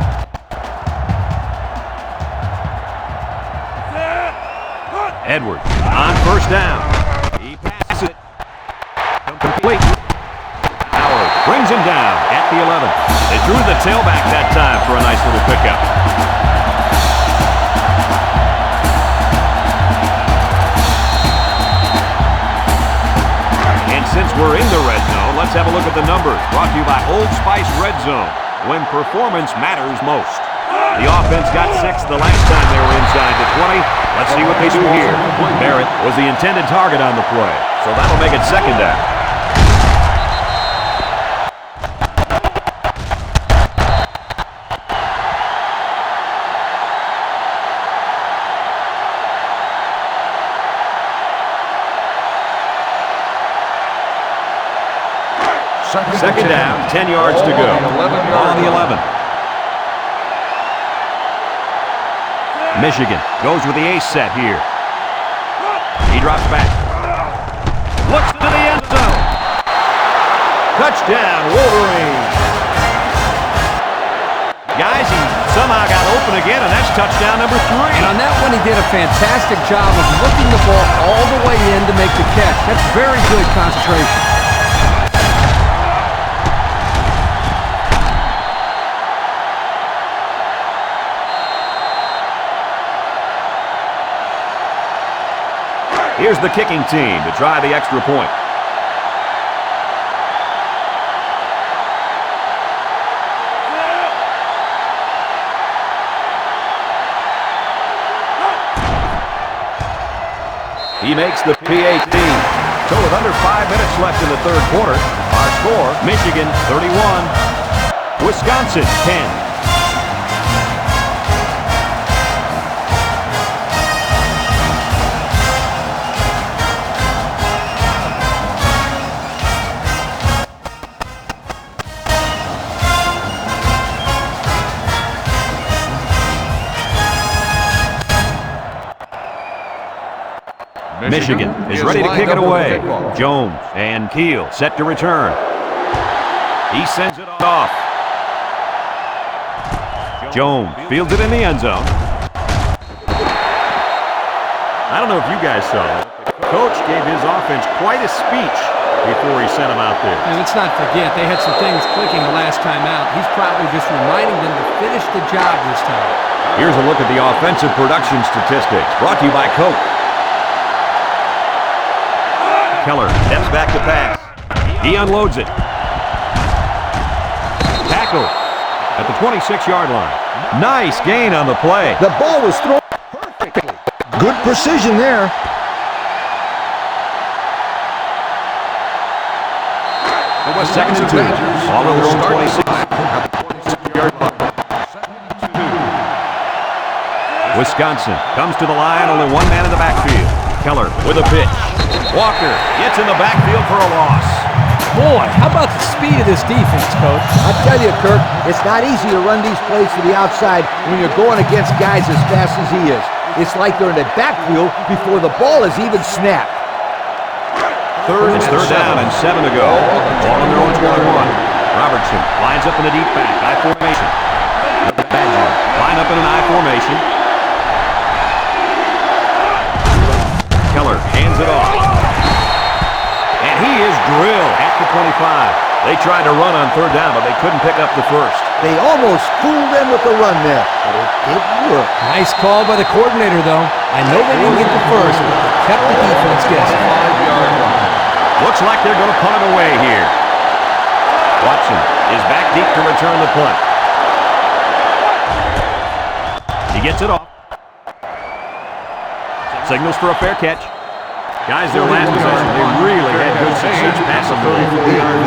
Speaker 1: Edwards on first down. He passes it. Complete. Howard brings him down at the 11. They threw the tailback that time for a nice little pickup. And since we're in the red zone, let's have a look at the numbers. Brought to you by Old Spice Red Zone, when performance matters most. The offense got 6 the last time they were inside the 20. Let's see what they do here. Barrett was the intended target on the play, so that'll make it second down. Second down, 10 yards to go. On the 11. Michigan goes with the ace set here. He drops back. Looks to the end zone. Touchdown, Wolverines. Guys, he somehow got open again, and that's touchdown number 3.
Speaker 2: And on that one, he did a fantastic job of looking the ball all the way in to make the catch. That's very good concentration.
Speaker 1: Here's the kicking team to try the extra point. He makes the PAT. So with under 5 minutes left in the third quarter, our score, Michigan 31, Wisconsin 10. Michigan is ready to kick it away. Jones and Keel set to return. He sends it off. Jones fields it in the end zone. I don't know if you guys saw it. The coach gave his offense quite a speech before he sent them out there.
Speaker 2: And let's not forget, they had some things clicking the last time out. He's probably just reminding them to finish the job this time.
Speaker 1: Here's a look at the offensive production statistics brought to you by Coke. Keller steps back to pass. He unloads it. Tackle at the 26-yard line. Nice gain on the play.
Speaker 3: The ball was thrown perfectly. Good precision there.
Speaker 1: Second and 2. Ball on their own 26. Wisconsin comes to the line. Only one man in the backfield. Keller with a pitch. Walker gets in the backfield for a loss.
Speaker 7: Boy, how about the speed of this defense, Coach?
Speaker 3: I tell you, Kirk, it's not easy to run these plays to the outside when you're going against guys as fast as he is. It's like they're in the backfield before the ball is even snapped.
Speaker 1: It's third down and 7 to go. Ball on their own 21. Robertson lines up in a deep back, I formation. Badger line up in an I formation. Keller hands it off. And he is drilled at the 25. They tried to run on third down, but they couldn't pick up the first.
Speaker 3: They almost fooled them with the run there, but it didn't work.
Speaker 7: Nice call by the coordinator, though. I know they didn't get the first, but they kept the defense guessing.
Speaker 6: 5-yard line.
Speaker 1: Looks like they're going to punt it away here. Watson is back deep to return the punt. He gets it off. Signals for a fair catch. Guys, their last possession, they really had good success passing the ball.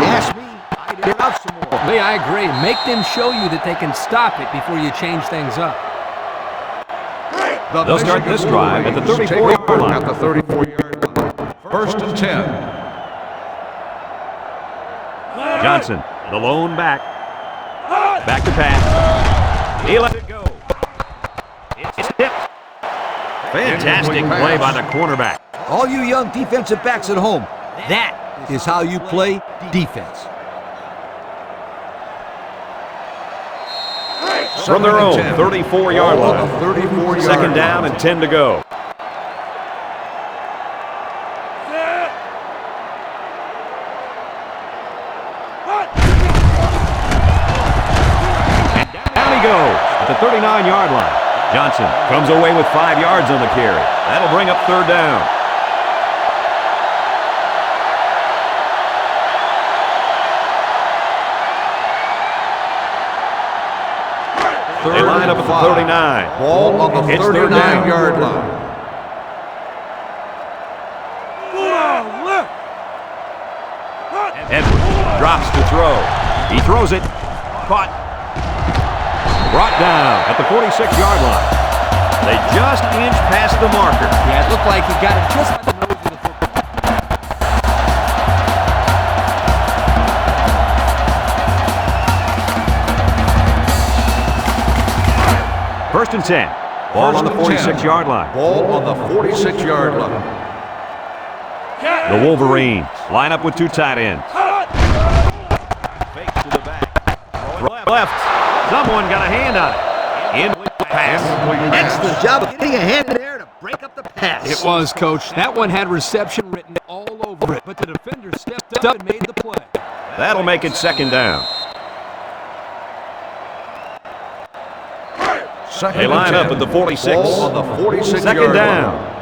Speaker 3: Ask me, I'd get out some more.
Speaker 2: Lee, I agree. Make them show you that they can stop it before you change things up.
Speaker 1: They'll start this drive at the 34-yard line.
Speaker 6: At the 34-yard line. First and 10.
Speaker 1: Johnson, the lone back. Back to pass. He lets it go. It's tipped. Fantastic play by the cornerback.
Speaker 3: All you young defensive backs at home, that is how you play defense.
Speaker 1: From their own 34-yard line.
Speaker 6: 34-yard
Speaker 1: Second down and 10 to go. Down he goes at the 39-yard line. Johnson comes away with 5 yards on the carry. That'll bring up third down. They line up at the 39.
Speaker 6: Ball on the 39-yard line.
Speaker 1: Edwards drops to throw. He throws it. Caught. Brought down at the 46-yard line. They just inched past the marker.
Speaker 2: Yeah, it looked like he got it just by the nose of the football.
Speaker 1: First and 10. Ball on the 46-yard line.
Speaker 6: Ball on the 46-yard line.
Speaker 1: The Wolverines line up with 2 tight ends. Fake to the back. Left. Someone got a hand on it. In pass.
Speaker 3: Excellent job of getting a hand in there to break up the pass.
Speaker 7: It was, Coach. That one had reception written all over it, but the defender stepped up and made the play.
Speaker 1: That'll make it second down. They line up at the 46.
Speaker 6: Ball on the 46-yard
Speaker 1: Second down.
Speaker 6: line.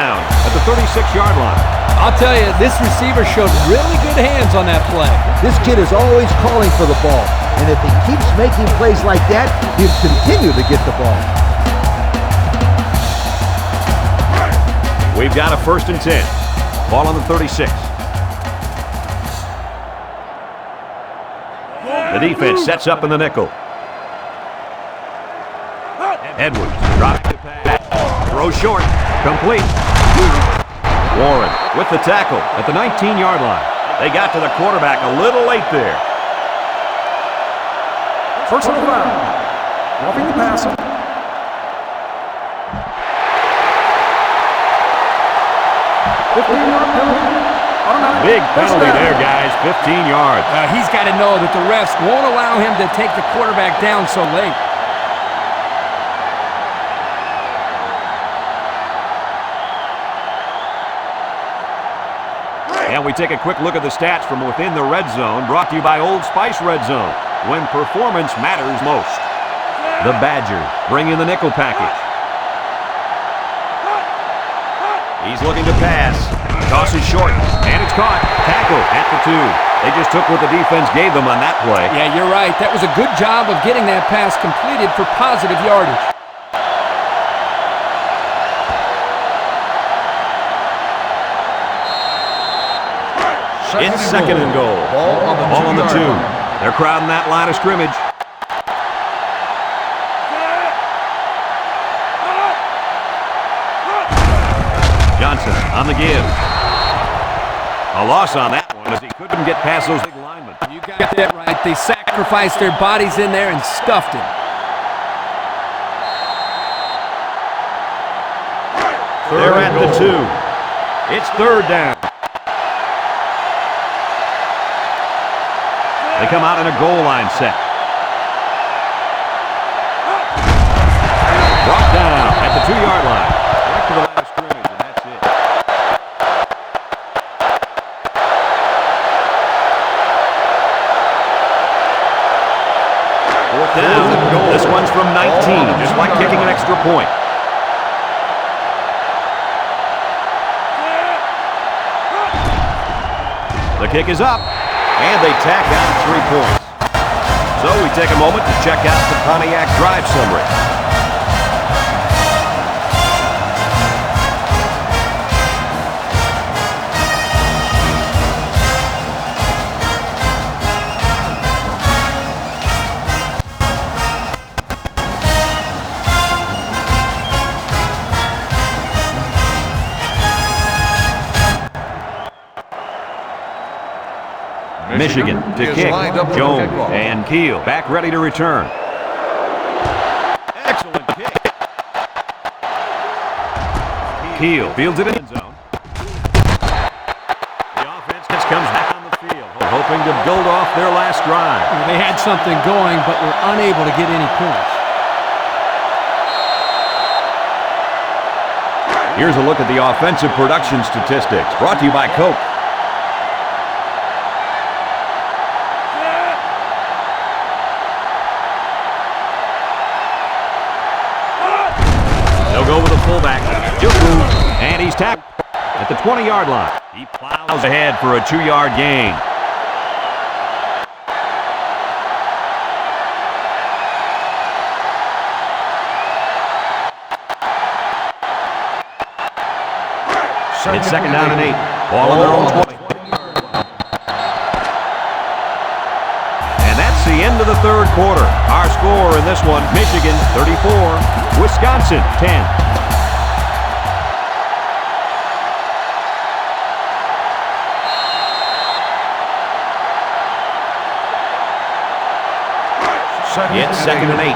Speaker 1: down at the 36-yard line.
Speaker 7: I'll tell you, this receiver showed really good hands on that play.
Speaker 3: This kid is always calling for the ball, and if he keeps making plays like that, he'll continue to get the ball.
Speaker 1: We've got a 1st and 10. Ball on the 36. The defense sets up in the nickel. Edwards drops the pass. Throw short. Complete. Warren with the tackle at the 19-yard line. They got to the quarterback a little late there.
Speaker 5: Personal foul. Roughing the passer.
Speaker 1: Big penalty there, guys. 15 yards.
Speaker 7: He's got to know that the refs won't allow him to take the quarterback down so late.
Speaker 1: And we take a quick look at the stats from within the red zone, brought to you by Old Spice Red Zone, when performance matters most. The Badgers bring in the nickel package. He's looking to pass. Tosses short, and it's caught. Tackle at the 2. They just took what the defense gave them on that play.
Speaker 7: Yeah, you're right. That was a good job of getting that pass completed for positive yardage.
Speaker 1: It's 2nd and goal. Ball on the 2. They're crowding that line of scrimmage. Johnson on the give. A loss on that one as he couldn't get past those big linemen.
Speaker 7: You got that right. They sacrificed their bodies in there and stuffed him.
Speaker 1: They're at the 2. It's 3rd down. They come out in a goal line set. Brought down at the 2-yard line. Back to the line of scrimmage, and that's it. Fourth down. This one's from 19, just like kicking an extra point. The kick is up. And they tack on 3 points. So we take a moment to check out the Pontiac drive summary. Michigan to kick. Jones and Keel back ready to return. Excellent kick. Keel fields it in the end zone. The offense just comes back on the field, hoping to build off their last drive.
Speaker 7: They had something going, but were unable to get any points.
Speaker 1: Here's a look at the offensive production statistics, brought to you by Coke. Go with the fullback, and he's tackled at the 20-yard line. He plows ahead for a 2-yard gain. It's 2nd down and 8. Ball on their own 20. And that's the end of the 3rd quarter. Our score in this one, Michigan 34. Wisconsin 10. It's 2nd and 8.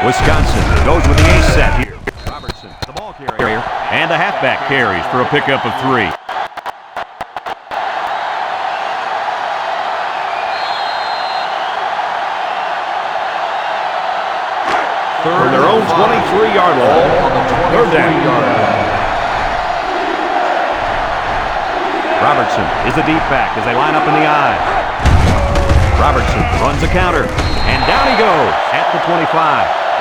Speaker 1: Wisconsin goes with the ace set here. Robertson, the ball carrier, and the halfback carries for a pickup of 3. From their own 23-yard line. 3rd down. Robertson is the deep back as they line up in the I. Robertson runs a counter, and down he goes at the 25.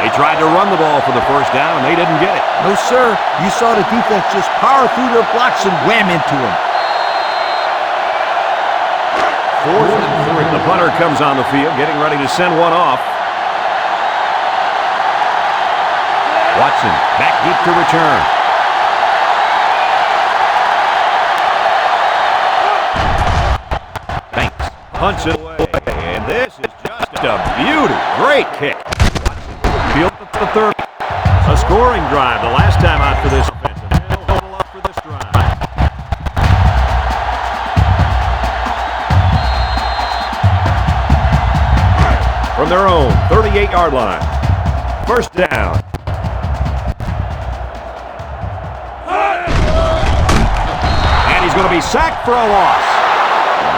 Speaker 1: They tried to run the ball for the first down, and they didn't get it.
Speaker 3: No, sir. You saw the defense just power through their blocks and wham into them.
Speaker 1: 4th and 3. The punter comes on the field, getting ready to send one off. Watson back deep to return. Banks punts it away, and this is just a beauty. Great kick. Watson field the 30. A scoring drive the last time out for this offense, and they'll hold up for this drive. From their own 38-yard line. First down. And he's going to be sacked for a loss.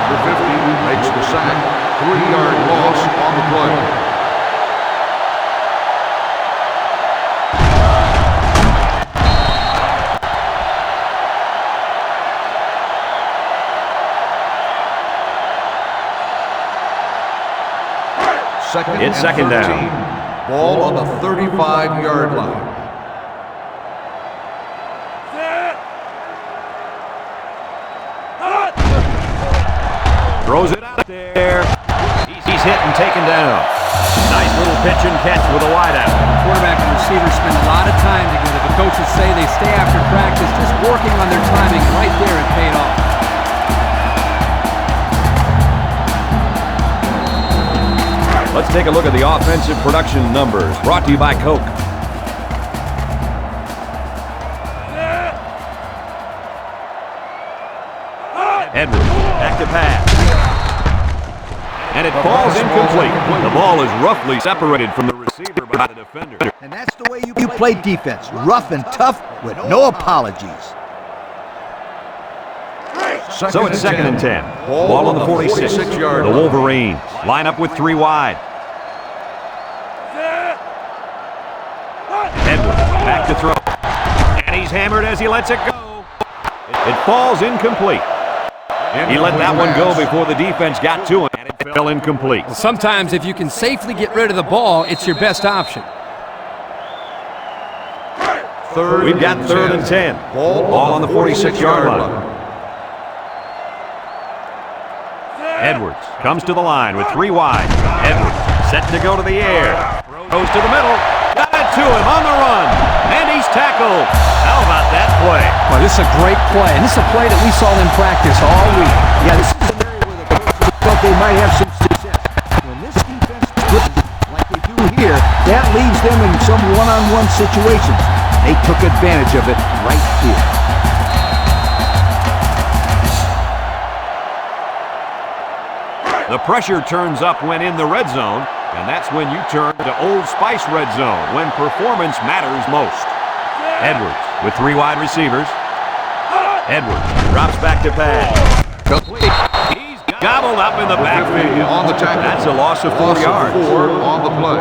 Speaker 6: Number 50 makes the sack. 3-yard loss on the play.
Speaker 1: It's second down.
Speaker 6: Ball on the 35-yard line.
Speaker 1: Throws it out there. He's hit and taken down. Nice little pitch and catch with a wideout.
Speaker 2: Quarterback and receivers spend a lot of time together. The coaches say they stay after practice, just working on their timing. Right there, it paid off.
Speaker 1: Let's take a look at the offensive production numbers, brought to you by Coke. Edwards, back to pass. And it falls incomplete. The ball is roughly separated from the receiver by the defender.
Speaker 3: And that's the way you play defense. Rough and tough with no apologies.
Speaker 1: So it's second and 10. Ball on the 46-yard line. The Wolverines line up with 3 wide. Edwards back to throw. And he's hammered as he lets it go. It falls incomplete. He let that one go before the defense got to him, and it fell incomplete.
Speaker 2: Sometimes if you can safely get rid of the ball, it's your best option.
Speaker 1: We've got 3rd and 10. Ball on the 46-yard line. Edwards comes to the line with 3 wide. Edwards set to go to the air. Goes to the middle. Got it to him on the run. And he's tackled. How about that play?
Speaker 7: Well, this is a great play, and this is a play that we saw in practice all week.
Speaker 3: Yeah, this is an area where the coaches thought they might have some success. When this defense plays like they do here, that leaves them in some one-on-one situations. They took advantage of it right here.
Speaker 1: The pressure turns up when in the red zone, and that's when you turn to Old Spice red zone, when performance matters most. Edwards with 3 wide receivers. Edwards drops back to pass. Complete. He's gobbled up in the backfield.
Speaker 6: On the tackle.
Speaker 1: That's a loss of 4 yards.
Speaker 6: 4 on the play.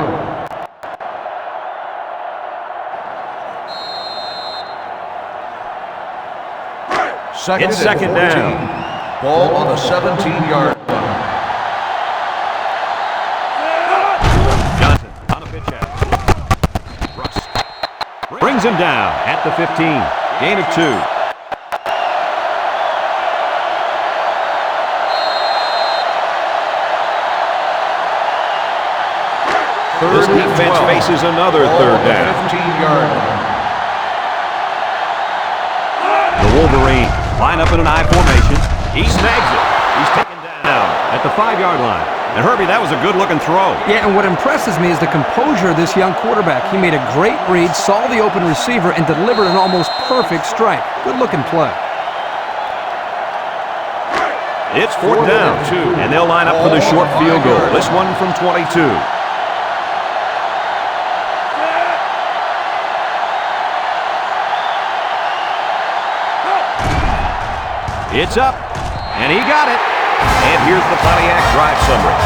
Speaker 1: It's second down.
Speaker 6: Ball on the 17-yard line.
Speaker 1: Johnson on a pitch out. Russ brings him down at the 15. Gain of 2. This defense faces another 3rd down.
Speaker 6: 15-yard line.
Speaker 1: The Wolverines line up in an I formation. He snags it. He's taken down at the 5-yard line. And Herbie, that was a good-looking throw.
Speaker 2: Yeah, and what impresses me is the composure of this young quarterback. He made a great read, saw the open receiver, and delivered an almost perfect strike. Good-looking play.
Speaker 1: It's 4th down, and they'll line up for the short field goal. This one from 22. It's up, and he got it. And here's the Pontiac drive summary.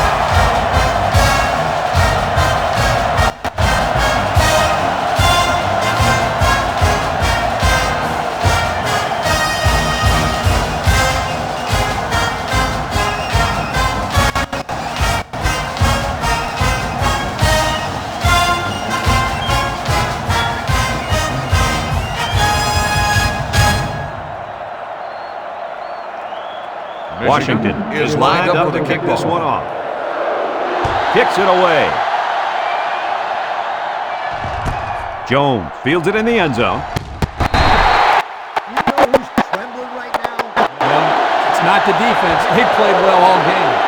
Speaker 1: Washington is lined up to kick this one off. Kicks it away. Jones fields it in the end zone.
Speaker 3: You know who's trembling right now?
Speaker 7: Well, it's not the defense. They played well all game.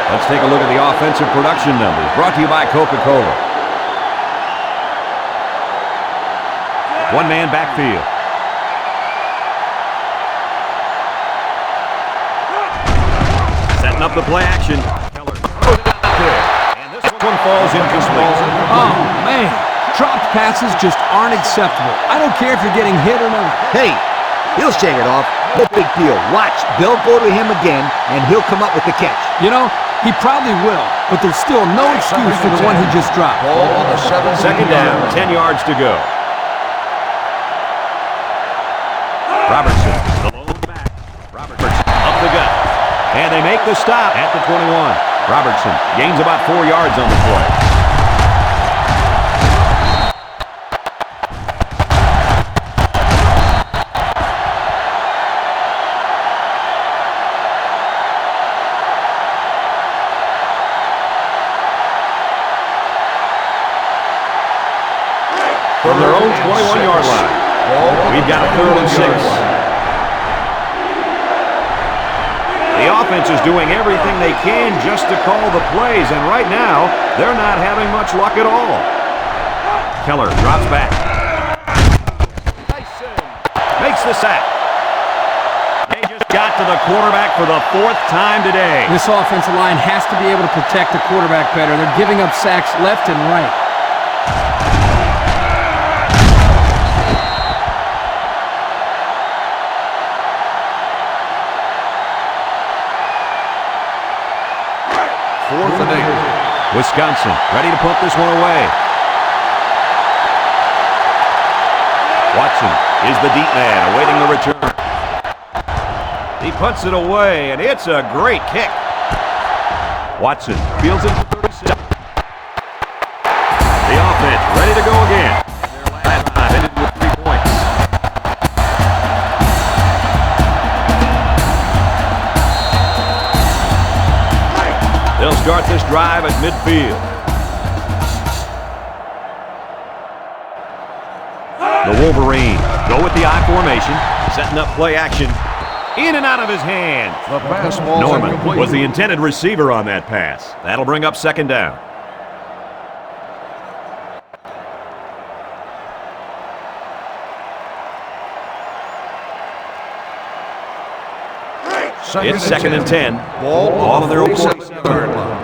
Speaker 1: Let's take a look at the offensive production numbers, brought to you by Coca-Cola. One-man backfield. Setting up the play action. Keller throws it out there. And this one falls incomplete.
Speaker 7: Oh, man. Dropped passes just aren't acceptable. I don't care if you're getting hit or not.
Speaker 3: Hey, he'll shake it off. No big deal. Watch, they'll go to him again, and he'll come up with the catch.
Speaker 7: You know, he probably will, but there's still no excuse for the one he just dropped.
Speaker 6: Ball on the 17.
Speaker 1: Second down, 10 yards to go. Robertson, the lone back. Robertson up the gut. And they make the stop at the 21. Robertson gains about 4 yards on the play. From their own 21-yard line. We've got a 3rd and 6. The offense is doing everything they can just to call the plays, and right now, they're not having much luck at all. Keller drops back. Makes the sack. They just got to the quarterback for the 4th time today.
Speaker 7: This offensive line has to be able to protect the quarterback better. They're giving up sacks left and right.
Speaker 1: Wisconsin ready to punt this one away. Watson is the deep man awaiting the return. He punts it away, and it's a great kick. Watson fields it for 37. The offense ready to go again. Their last time ended with 3 points. They'll start this drive at midfield. The Wolverines go with the I formation, setting up play action. In and out of his hands.
Speaker 6: The pass ball
Speaker 1: Norman
Speaker 6: incomplete.
Speaker 1: was the intended receiver on that pass. That'll bring up 2nd down. It's 2nd and 10.
Speaker 6: Ball
Speaker 1: on their own
Speaker 6: 47-yard line.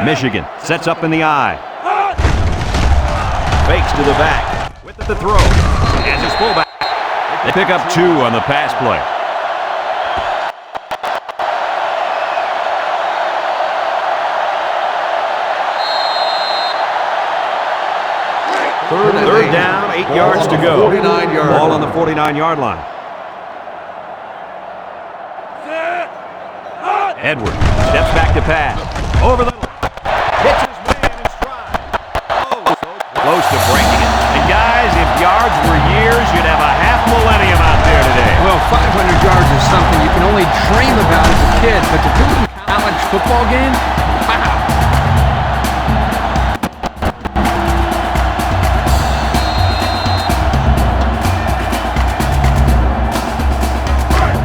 Speaker 1: Michigan sets up in the I. Fakes to the back. With the throw. And his fullback. They pick up 2 on the pass play. Third down, 8 yards to go.
Speaker 6: 49-yard
Speaker 1: Ball on the 49-yard line. Edwards steps back to pass. Over the hits his man in stride. Oh, so close to breaking it. And guys, if yards were years, you'd have a half millennium out there today.
Speaker 2: Well, 500 yards is something you can only dream about as a kid, but to do it in a college football game, wow.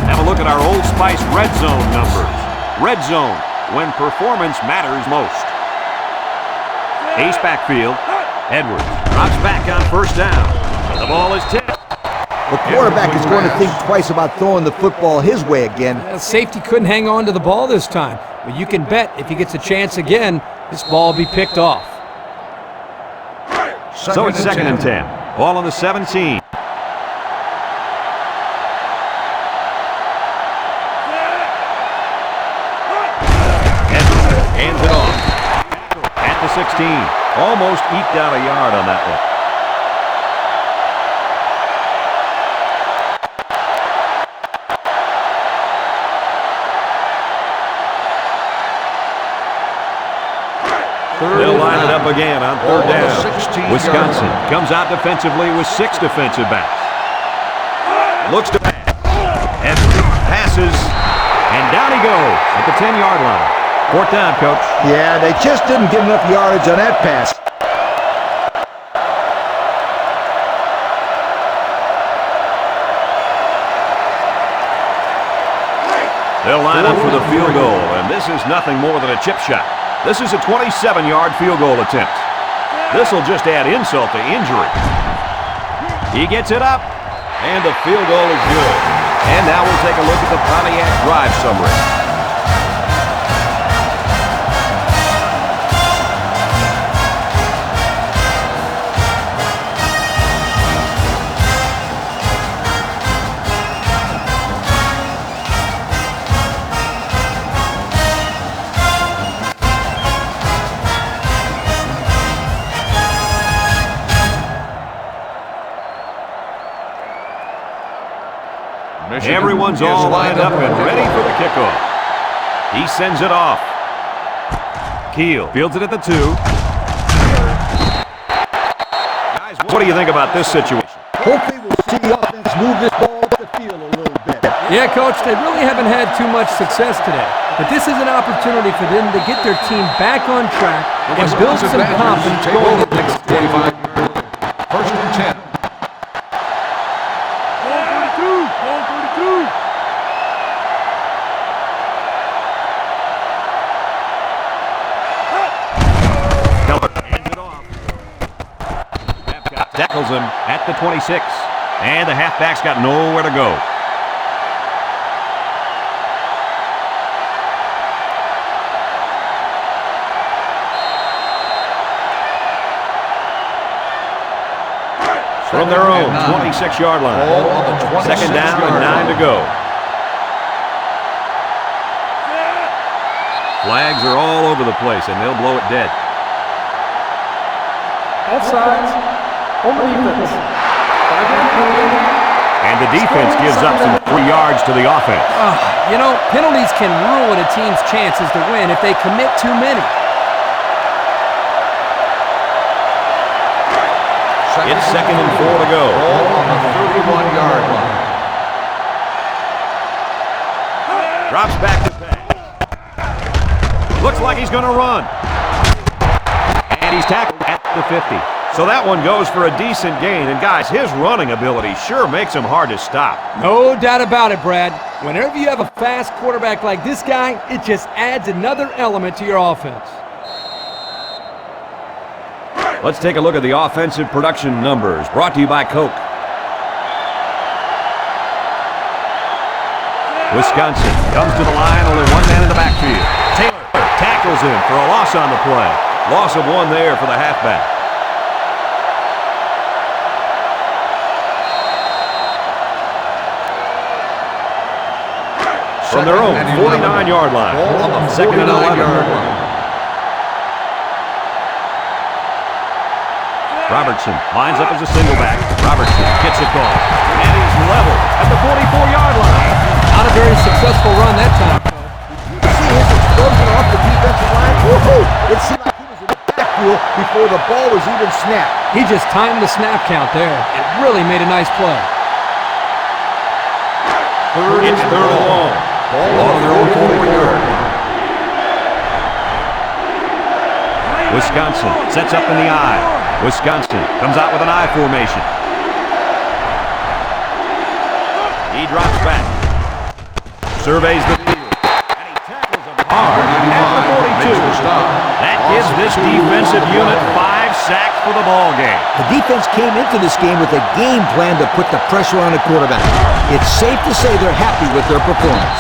Speaker 1: Have a look at our Old Spice red zone numbers. Red zone, when performance matters most. Ace backfield. Edwards drops back on 1st down. The ball is tipped.
Speaker 3: The quarterback is going to think twice about throwing the football his way again.
Speaker 7: Safety couldn't hang on to the ball this time, but you can bet if he gets a chance again, this ball will be picked off.
Speaker 1: So it's 2nd and 10. Ball on the 17. Hands it off. At the 16. Almost eked out a yard on that one. They'll line it up again on third
Speaker 6: Ball on the
Speaker 1: down.
Speaker 6: 16-yard
Speaker 1: Wisconsin
Speaker 6: line.
Speaker 1: comes out defensively with 6 defensive backs. Looks to pass. And passes. And down he goes at the 10-yard line. 4th down, Coach.
Speaker 3: Yeah, they just didn't get enough yardage on that pass.
Speaker 1: They'll line up for the field goal, and this is nothing more than a chip shot. This is a 27-yard field goal attempt. This will just add insult to injury. He gets it up, and the field goal is good. And now we'll take a look at the Pontiac drive summary.
Speaker 6: Michigan
Speaker 1: Everyone's
Speaker 6: is
Speaker 1: all lined up and ready for the kickoff. He sends it off. Keel fields it at the 2. Guys, what do you think about this situation?
Speaker 3: Hopefully we'll see the offense move this ball up the field a little bit.
Speaker 7: Yeah, Coach, they really haven't had too much success today. But this is an opportunity for them to get their team back on track and build some confidence going into the next game.
Speaker 6: 25-yard line. First and 10.
Speaker 1: Tackles him at the 26. And the halfback's got nowhere to go. From their own 26-yard line.
Speaker 6: Ball on the 26
Speaker 1: Second down and 9 to go. Flags are all over the place, and they'll blow it dead.
Speaker 5: Offsides. Home defense. 5-yard penalty.
Speaker 1: And the defense gives up some 3 yards to the offense.
Speaker 7: You know, penalties can ruin a team's chances to win if they commit too many.
Speaker 1: It's 2nd and 4 to go.
Speaker 6: Ball on the 31-yard line.
Speaker 1: Drops back to pass. Looks like he's going to run. And he's tackled at the 50. So that one goes for a decent gain. And guys, his running ability sure makes him hard to stop.
Speaker 7: No doubt about it, Brad. Whenever you have a fast quarterback like this guy, it just adds another element to your offense.
Speaker 1: Let's take a look at the offensive production numbers, brought to you by Coke. Wisconsin comes to the line, only one man in the backfield. Taylor tackles him for a loss on the play. Loss of 1 there for the halfback. From their own 49-yard line.
Speaker 6: Ball on the
Speaker 1: 2nd and 11.
Speaker 6: 49-yard line.
Speaker 1: Robertson lines up as a single back. Robertson gets it ball. And he's level at the 44-yard line.
Speaker 7: Not a very successful run that time.
Speaker 3: You see his explosion off the defensive line? Whoa! It seemed like he was in the backfield before the ball was even snapped.
Speaker 7: He just timed the snap count there. It really made a nice play.
Speaker 1: It's 3rd and long.
Speaker 6: Ball on their own 4-yard line.
Speaker 1: Wisconsin sets up in the I. Wisconsin comes out with an I formation. He drops back. Surveys the field. And he tackles him hard at the 42. That gives this defensive unit 5 sacks for the ball game.
Speaker 3: The defense came into this game with a game plan to put the pressure on the quarterback. It's safe to say they're happy with their performance.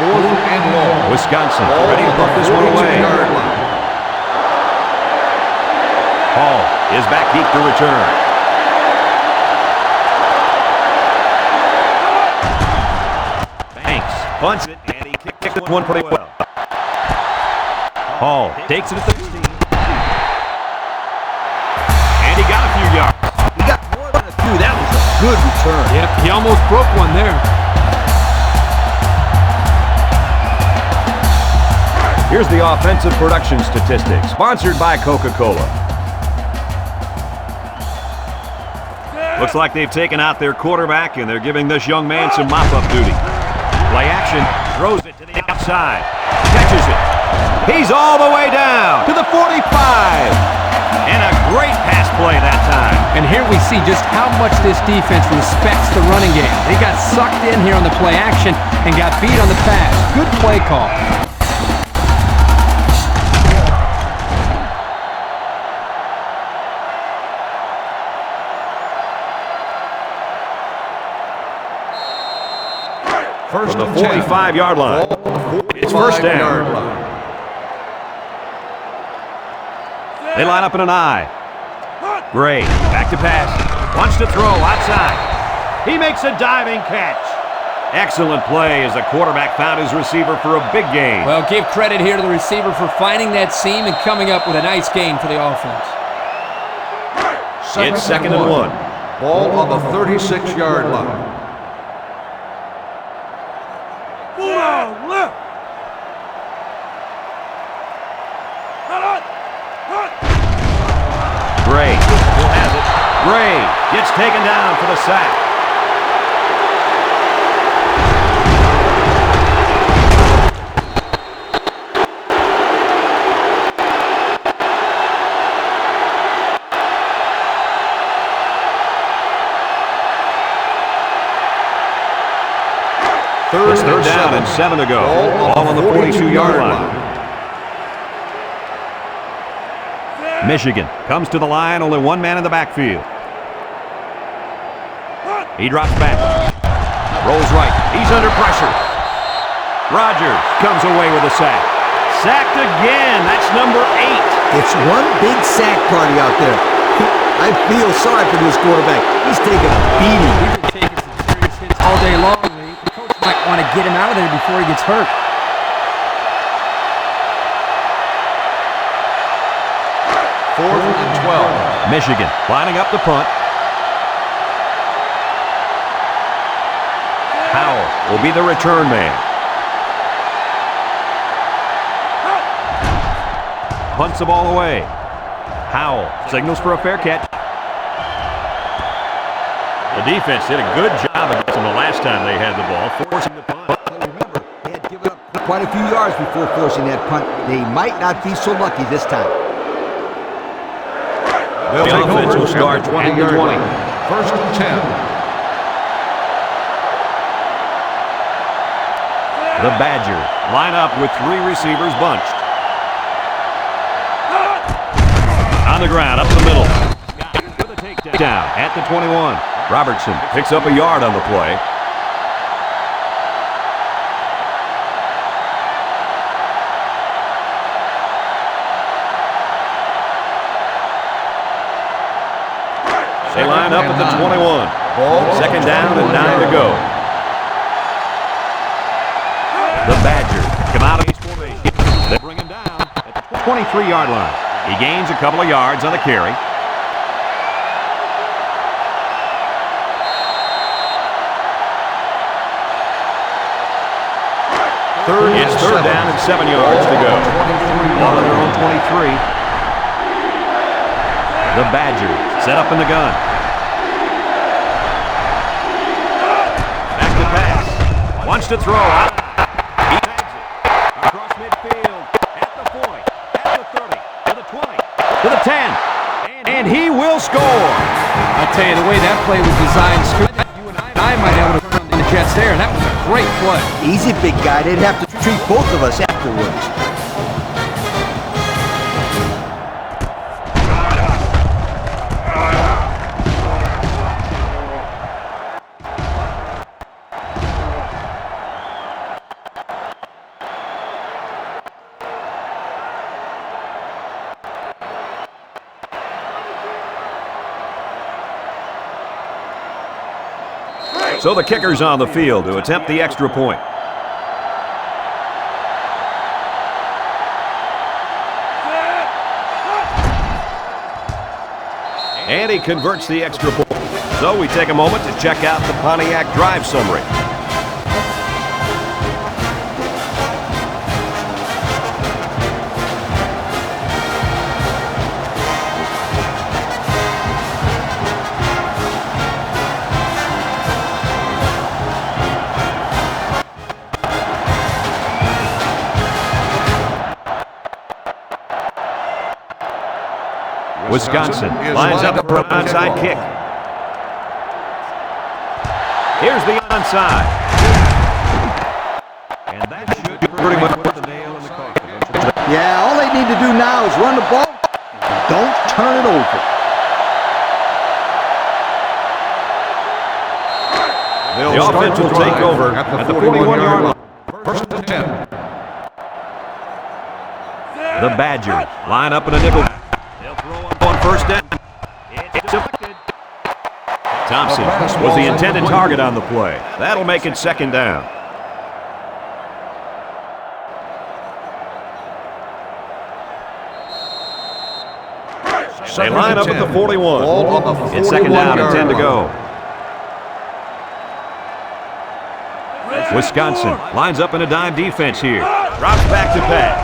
Speaker 6: Fourth and long.
Speaker 1: Wisconsin ready to put this one away. Hall is back deep to return. Banks punts it, and he kicked this one pretty well. Hall takes it at the 15. And he got a few yards.
Speaker 3: He got more than a few. That was a good return.
Speaker 7: Yep, he almost broke one there.
Speaker 1: Here's the offensive production statistics, sponsored by Coca-Cola. Looks like they've taken out their quarterback, and they're giving this young man some mop-up duty. Play action, throws it to the outside, catches it. He's all the way down to the 45. And a great pass play that time.
Speaker 2: And here we see just how much this defense respects the running game. They got sucked in here on the play action and got beat on the pass. Good play call.
Speaker 1: First from the 45-yard line. It's first down. They line up in an I. Gray, back to pass. Wants to throw outside. He makes a diving catch. Excellent play as the quarterback found his receiver for a big gain.
Speaker 2: Well, give credit here to the receiver for finding that seam and coming up with a nice gain for the offense.
Speaker 1: It's second and one.
Speaker 6: Ball on the 36-yard line.
Speaker 1: Gray still has it. Gray gets taken down for the sack. Third down and 7 to go. Ball on the 42-yard line. Michigan comes to the line, only one man in the backfield. He drops back. Rolls right. He's under pressure. Rogers comes away with a sack. Sacked again. That's number 8.
Speaker 3: It's one big sack party out there. I feel sorry for this quarterback. He's taking a beating.
Speaker 2: He's been taking some serious hits all day long. The coach might want to get him out of there before he gets hurt.
Speaker 6: Fourth and 12.
Speaker 1: Michigan lining up the punt. Howell will be the return man. Punts the ball away. Howell signals for a fair catch. The defense did a good job against them the last time they had the ball, forcing the punt.
Speaker 3: Remember, they had given up quite a few yards before forcing that punt. They might not be so lucky this time.
Speaker 1: The offense will start 20 to 20.
Speaker 6: First and 10.
Speaker 1: The Badgers line up with 3 receivers bunched. On the ground, up the middle. With a takedown at the 21. Robertson picks up a yard on the play. They line up at the 21. Second down and 9 to go. The Badgers come out of his formation. They bring him down at the 23-yard line. He gains a couple of yards on the carry. It's third down and 7 yards to go. Ball on their own 23. The Badgers set up in the gun. Back to pass. Wants to throw out. He tags it. Across midfield. At the point. At the 30. To the 20. To the 10. And he will score.
Speaker 2: I'll tell you, the way that play was designed, you and I might be able to turn the Jets there. That was a great play.
Speaker 3: Easy, big guy. They'd have to treat both of us afterwards.
Speaker 1: So the kicker's on the field to attempt the extra point. And he converts the extra point. So we take a moment to check out the Pontiac drive summary. Wisconsin lines up for an onside kick. Here's the onside. And that should pretty much put the nail in the coffin.
Speaker 3: Yeah, all they need to do now is run the ball. Don't turn it over.
Speaker 1: The offense will take over at the 41-yard line.
Speaker 6: First and 10.
Speaker 1: The Badgers line up in a nickel. They'll throw on first down. It's deflected. Thompson was the intended target on the play. That'll make it second down. They line up at the 41. It's second down and 10 to go. Wisconsin lines up in a dime defense here. Drops back to pass.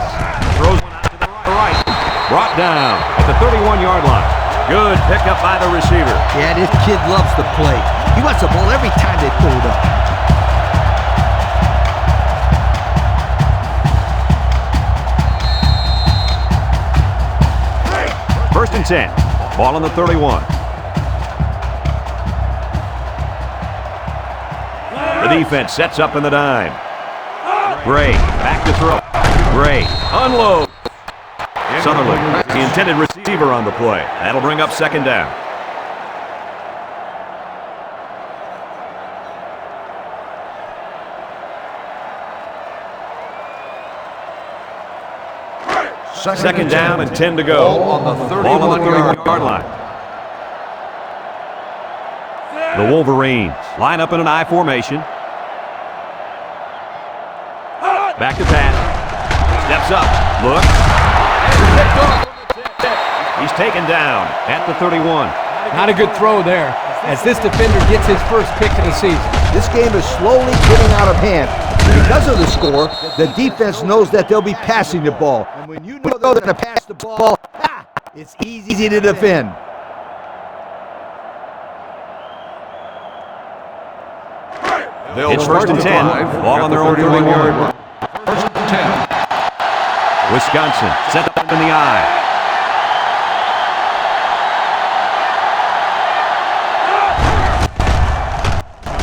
Speaker 1: Throws one out to the right. Brought down at the 31-yard line. Good pickup by the receiver.
Speaker 3: Yeah, this kid loves to play. He wants the ball every time they pull it up.
Speaker 1: First and 10. Ball on the 31. The defense sets up in the dime. Gray back to throw. Gray unloads. Sutherland, the intended receiver on the play. That'll bring up second down. Second down and 10 to go.
Speaker 6: Ball on the 31-yard
Speaker 1: line. The Wolverines line up in an I formation. Back to pass. Steps up. Looks. He's taken down at the 31.
Speaker 7: Not a good throw there, as this defender gets his first pick of the season.
Speaker 3: This game is slowly getting out of hand. Because of the score, the defense knows that they'll be passing the ball. And when you know they're going to pass the ball, it's easy to defend.
Speaker 1: It's first and 10. Ball on their own 31-yard line.
Speaker 6: First and 10.
Speaker 1: Wisconsin set up in the eye.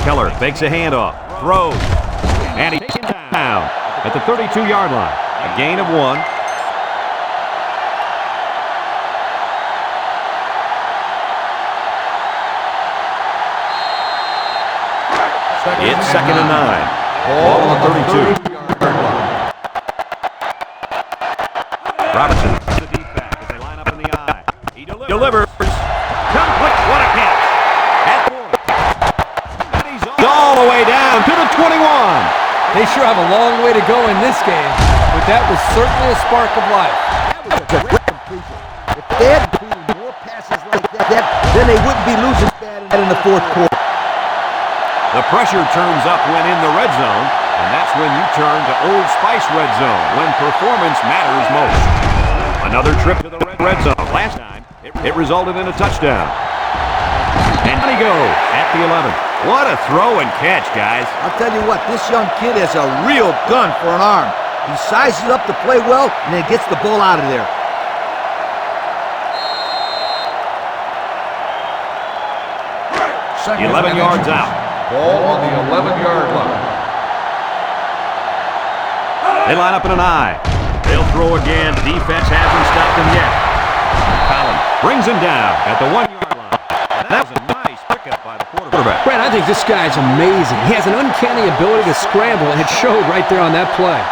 Speaker 1: Keller fakes a handoff, throws, and he's down at the 32-yard line. A gain of 1. It's second and 9. Ball on the 32. Robinson the deep back as they line up in the eye. He delivers. Complete. What a catch. At 4. And he's all the way down to the 21.
Speaker 7: They sure have a long way to go in this game, but that was certainly a spark of life.
Speaker 3: That was a great completion. If they had completed more passes like that, then they wouldn't be losing bad in the fourth quarter.
Speaker 1: The pressure turns up when in the red zone, and that's when you turn to Old Spice Red Zone, when performance matters most. Another trip to the red zone. Last time, it resulted in a touchdown. And he goes at the 11. What a throw and catch, guys.
Speaker 3: I'll tell you what, this young kid has a real gun for an arm. He sizes up to play well, and then gets the ball out of there.
Speaker 6: Second
Speaker 1: 11 yards out.
Speaker 6: Ball on the 11-yard line.
Speaker 1: They line up in an I. They'll throw again. Defense hasn't stopped him yet. Collins brings him down at the 1-yard line. That was a nice pickup by the quarterback.
Speaker 2: Brad, I think this guy's amazing. He has an uncanny ability to scramble, and it showed right there on that play.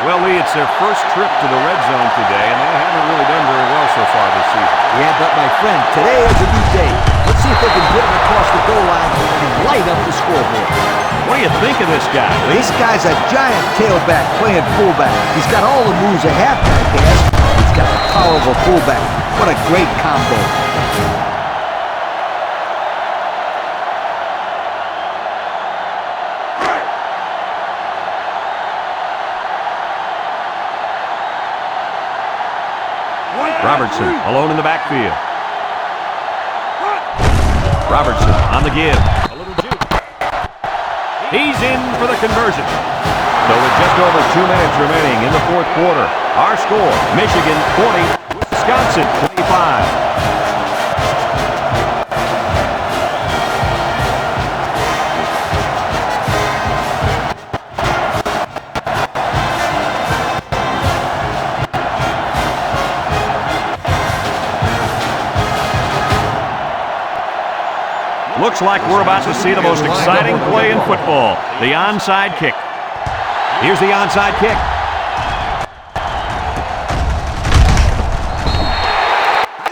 Speaker 1: Well, Lee, it's their first trip to the red zone today, and they haven't really done very well so far this season.
Speaker 3: Yeah, but my friend, today is a new day. Let's see if they can get him across the goal line and light up the scoreboard.
Speaker 1: What do you think of this guy, Lee?
Speaker 3: This guy's a giant tailback playing fullback. He's got all the moves a halfback has. He's got the power of a fullback. What a great combo.
Speaker 1: Robertson alone in the backfield. Robertson on the give. A little juke. He's in for the conversion. So with just over 2 minutes remaining in the fourth quarter, our score, Michigan 20, Wisconsin 25. Looks like we're about to see the most exciting play in football, the onside kick. Here's the onside kick.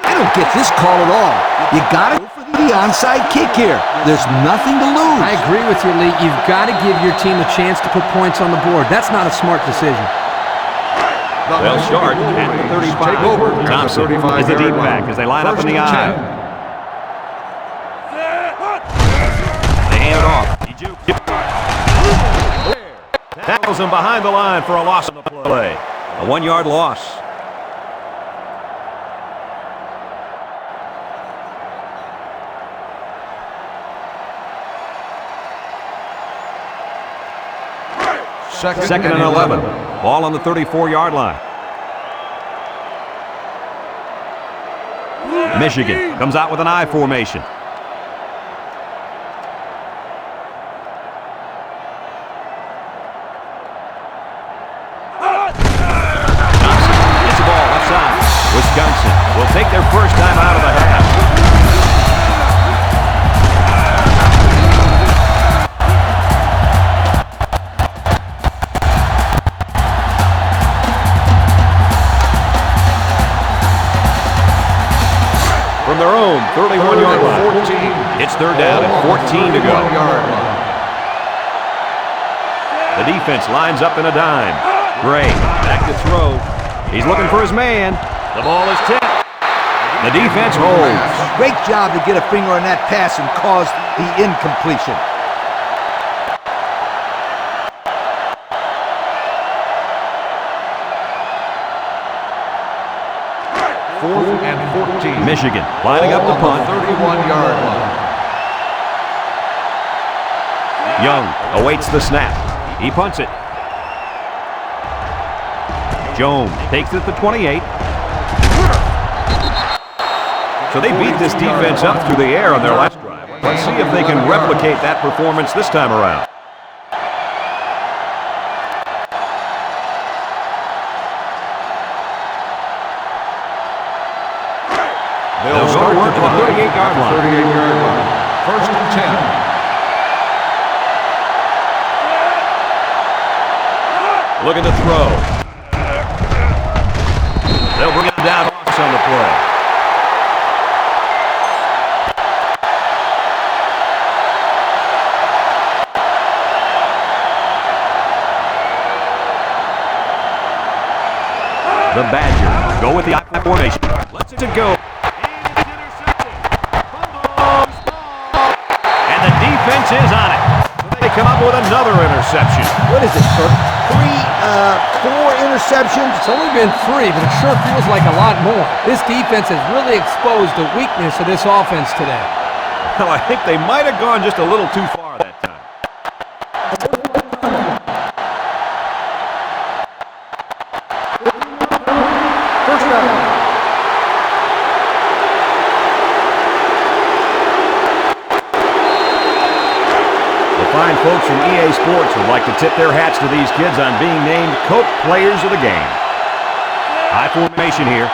Speaker 3: I don't get this call at all. You got to go for the onside kick here. There's nothing to lose.
Speaker 2: I agree with you, Lee. You've got to give your team a chance to put points on the board. That's not a smart decision.
Speaker 1: They'll start at the 35.
Speaker 6: Take over.
Speaker 1: Thompson is the deep back as they line up in the eye. Tackles him behind the line for a loss on the play. A 1-yard loss. Second and 11. Ball on the 34-yard line. Michigan comes out with an I formation. Wisconsin will take their first time out of the half. From their own 31-yard line, it's third down and 14 to go. The defense lines up in a dime. Gray back to throw. He's looking for his man. The ball is tipped. The defense holds.
Speaker 3: Great job to get a finger on that pass and cause the incompletion.
Speaker 6: Fourth and 14.
Speaker 1: Michigan lining up the punt.
Speaker 6: 31-yard line.
Speaker 1: Young awaits the snap. He punts it. Jones takes it to 28. So they beat this defense up through the air on their last drive. Let's see if they can replicate that performance this time around. They'll go to work at the 38-yard line.
Speaker 6: 38-yard line. First and 10.
Speaker 1: Looking to throw. They'll bring it down on the play. The Badgers go with the I formation. Let's it go. And the defense is on it. They come up with another interception.
Speaker 3: What is it, Kirk? 4 interceptions?
Speaker 2: It's only been 3, but it sure feels like a lot more. This defense has really exposed the weakness of this offense today.
Speaker 1: Well, I think they might have gone just a little too far that time. Fine folks from EA Sports would like to tip their hats to these kids on being named Coke Players of the Game. High formation here.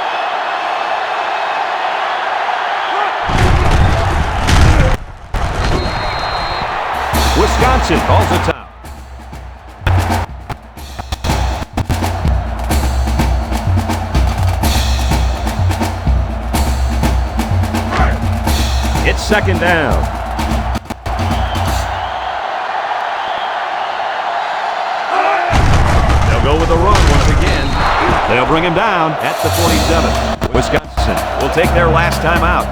Speaker 1: Wisconsin calls a time. It's second down. Go with a run once again. They'll They'll bring him down at the 47. Wisconsin will take their last time out.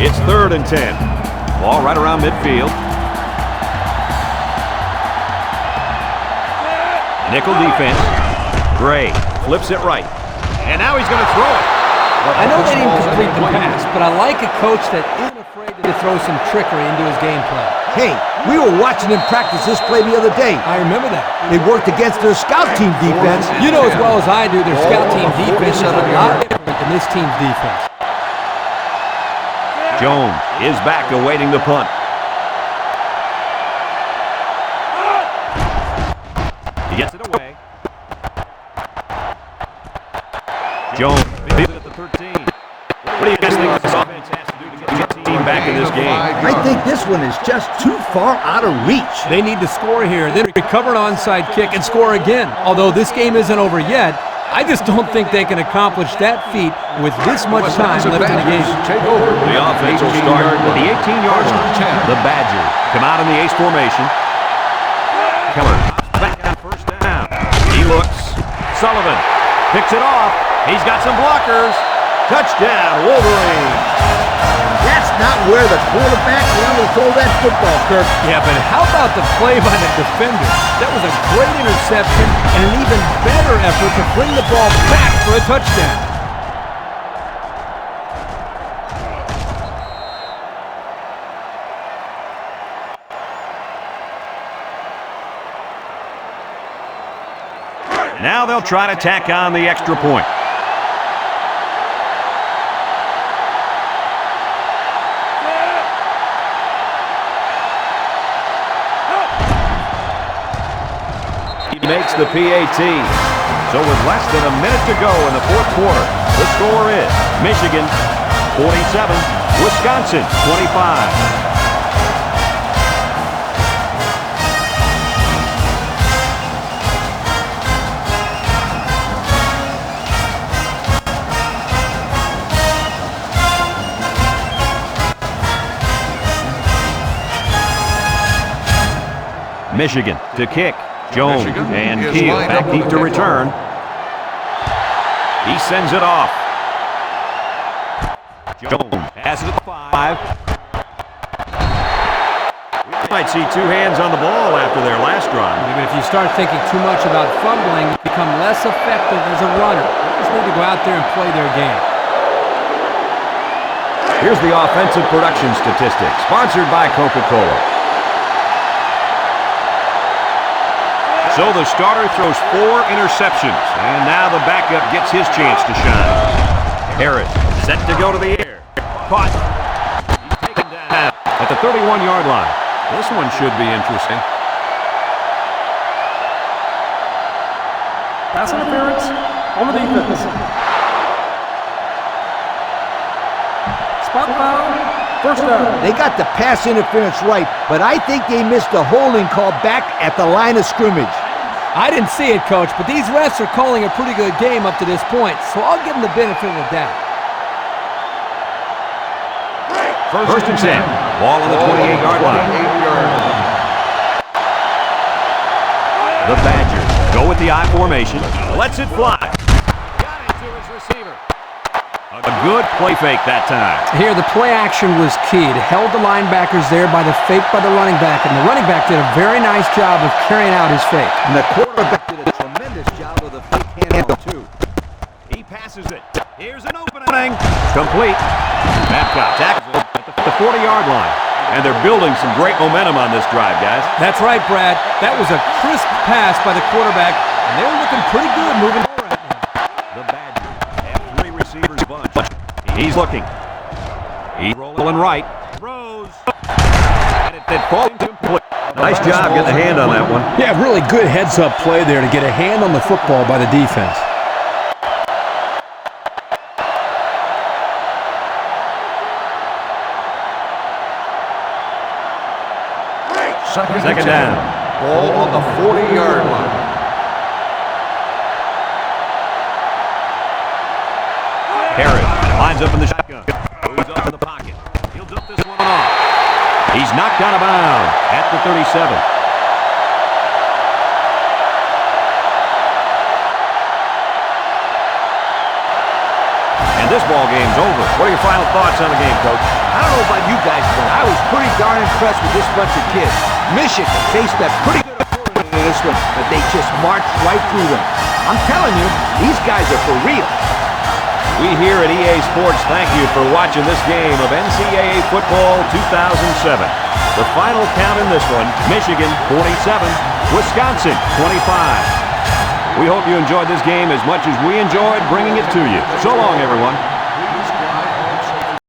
Speaker 1: It's 3rd and 10. Ball right around midfield. Nickel defense. Gray flips it right. And now he's going to throw it.
Speaker 7: I know they didn't complete the pass, but I like a coach that isn't afraid to throw some trickery into his game plan.
Speaker 3: Hey, we were watching them practice this play the other day.
Speaker 7: I remember that.
Speaker 3: They worked against their scout team defense.
Speaker 7: You know as well as I do, their scout team defense is a lot different than this team's defense.
Speaker 1: Jones is back awaiting the punt. He gets it away. Jones leaves it at the 13. What do you guys think this offense has to do to get the team back in this game?
Speaker 3: I think this one is just too far out of reach.
Speaker 7: They need to score here, then recover an onside kick and score again. Although this game isn't over yet, I just don't think they can accomplish that feat with this much time left in the game.
Speaker 1: The offense will start at the 18-yard line. The Badgers come out in the ace formation. Keller back on first down. He looks. Sullivan picks it off. He's got some blockers. Touchdown, Wolverines.
Speaker 3: That's not where the quarterback wanted to throw that football, Kirk.
Speaker 7: Yeah, but how about the play by the defender? That was a great interception and an even better effort to bring the ball back for a touchdown.
Speaker 1: Now they'll try to tack on the extra point. Makes the PAT. So with less than a minute to go in the 4th quarter, the score is Michigan 47, Wisconsin 25. Michigan to kick. Jones and Keel back deep to return. He sends it off. Jones passes it at the 5. We might see 2 hands on the ball after their last drive.
Speaker 7: Even if you start thinking too much about fumbling, you become less effective as a runner. They just need to go out there and play their game.
Speaker 1: Here's the offensive production statistics, sponsored by Coca-Cola. So the starter throws 4 interceptions, and now the backup gets his chance to shine. Harris set to go to the air. Caught. He's taken down at the 31-yard line. This one should be interesting.
Speaker 5: Pass interference on the defense. Spot foul, first down.
Speaker 3: They got the pass interference right, but I think they missed the holding call back at the line of scrimmage.
Speaker 7: I didn't see it, Coach, but these refs are calling a pretty good game up to this point, so I'll give them the benefit of the doubt.
Speaker 1: First and 10. Ball on the 28-yard line. The Badgers go with the I formation. Lets it fly. Got it to his receiver. A good play fake that time.
Speaker 7: Here, the play action was key. It held the linebackers there by the fake by the running back, and the running back did a very nice job of carrying out his fake.
Speaker 3: And the quarterback did a tremendous job of the fake handoff, too.
Speaker 1: He passes it. Here's an opening. Complete. Babcock tackles it at the 40-yard line. And they're building some great momentum on this drive, guys.
Speaker 7: That's right, Brad. That was a crisp pass by the quarterback, and they're looking pretty good moving forward right now.
Speaker 1: The Badgers have 3 receivers bunch. He's looking. He's rolling right. Throws. And it falls complete. Nice job getting a hand on that one.
Speaker 8: Yeah, really good heads-up play there to get a hand on the football by the defense.
Speaker 6: Second down. Ball on the 40-yard line.
Speaker 1: Harris lines up in the shotgun. Moves up in the pocket. He'll dump this one off. He's knocked out of bounds at the 37. And this ball game's over. What are your final thoughts on the game, Coach?
Speaker 3: I don't know about you guys, but I was pretty darn impressed with this bunch of kids. Michigan faced that pretty good opponent in this one, but they just marched right through them. I'm telling you, these guys are for real.
Speaker 1: We here at EA Sports thank you for watching this game of NCAA Football 2007. The final count in this one, Michigan 47, Wisconsin 25. We hope you enjoyed this game as much as we enjoyed bringing it to you. So long, everyone.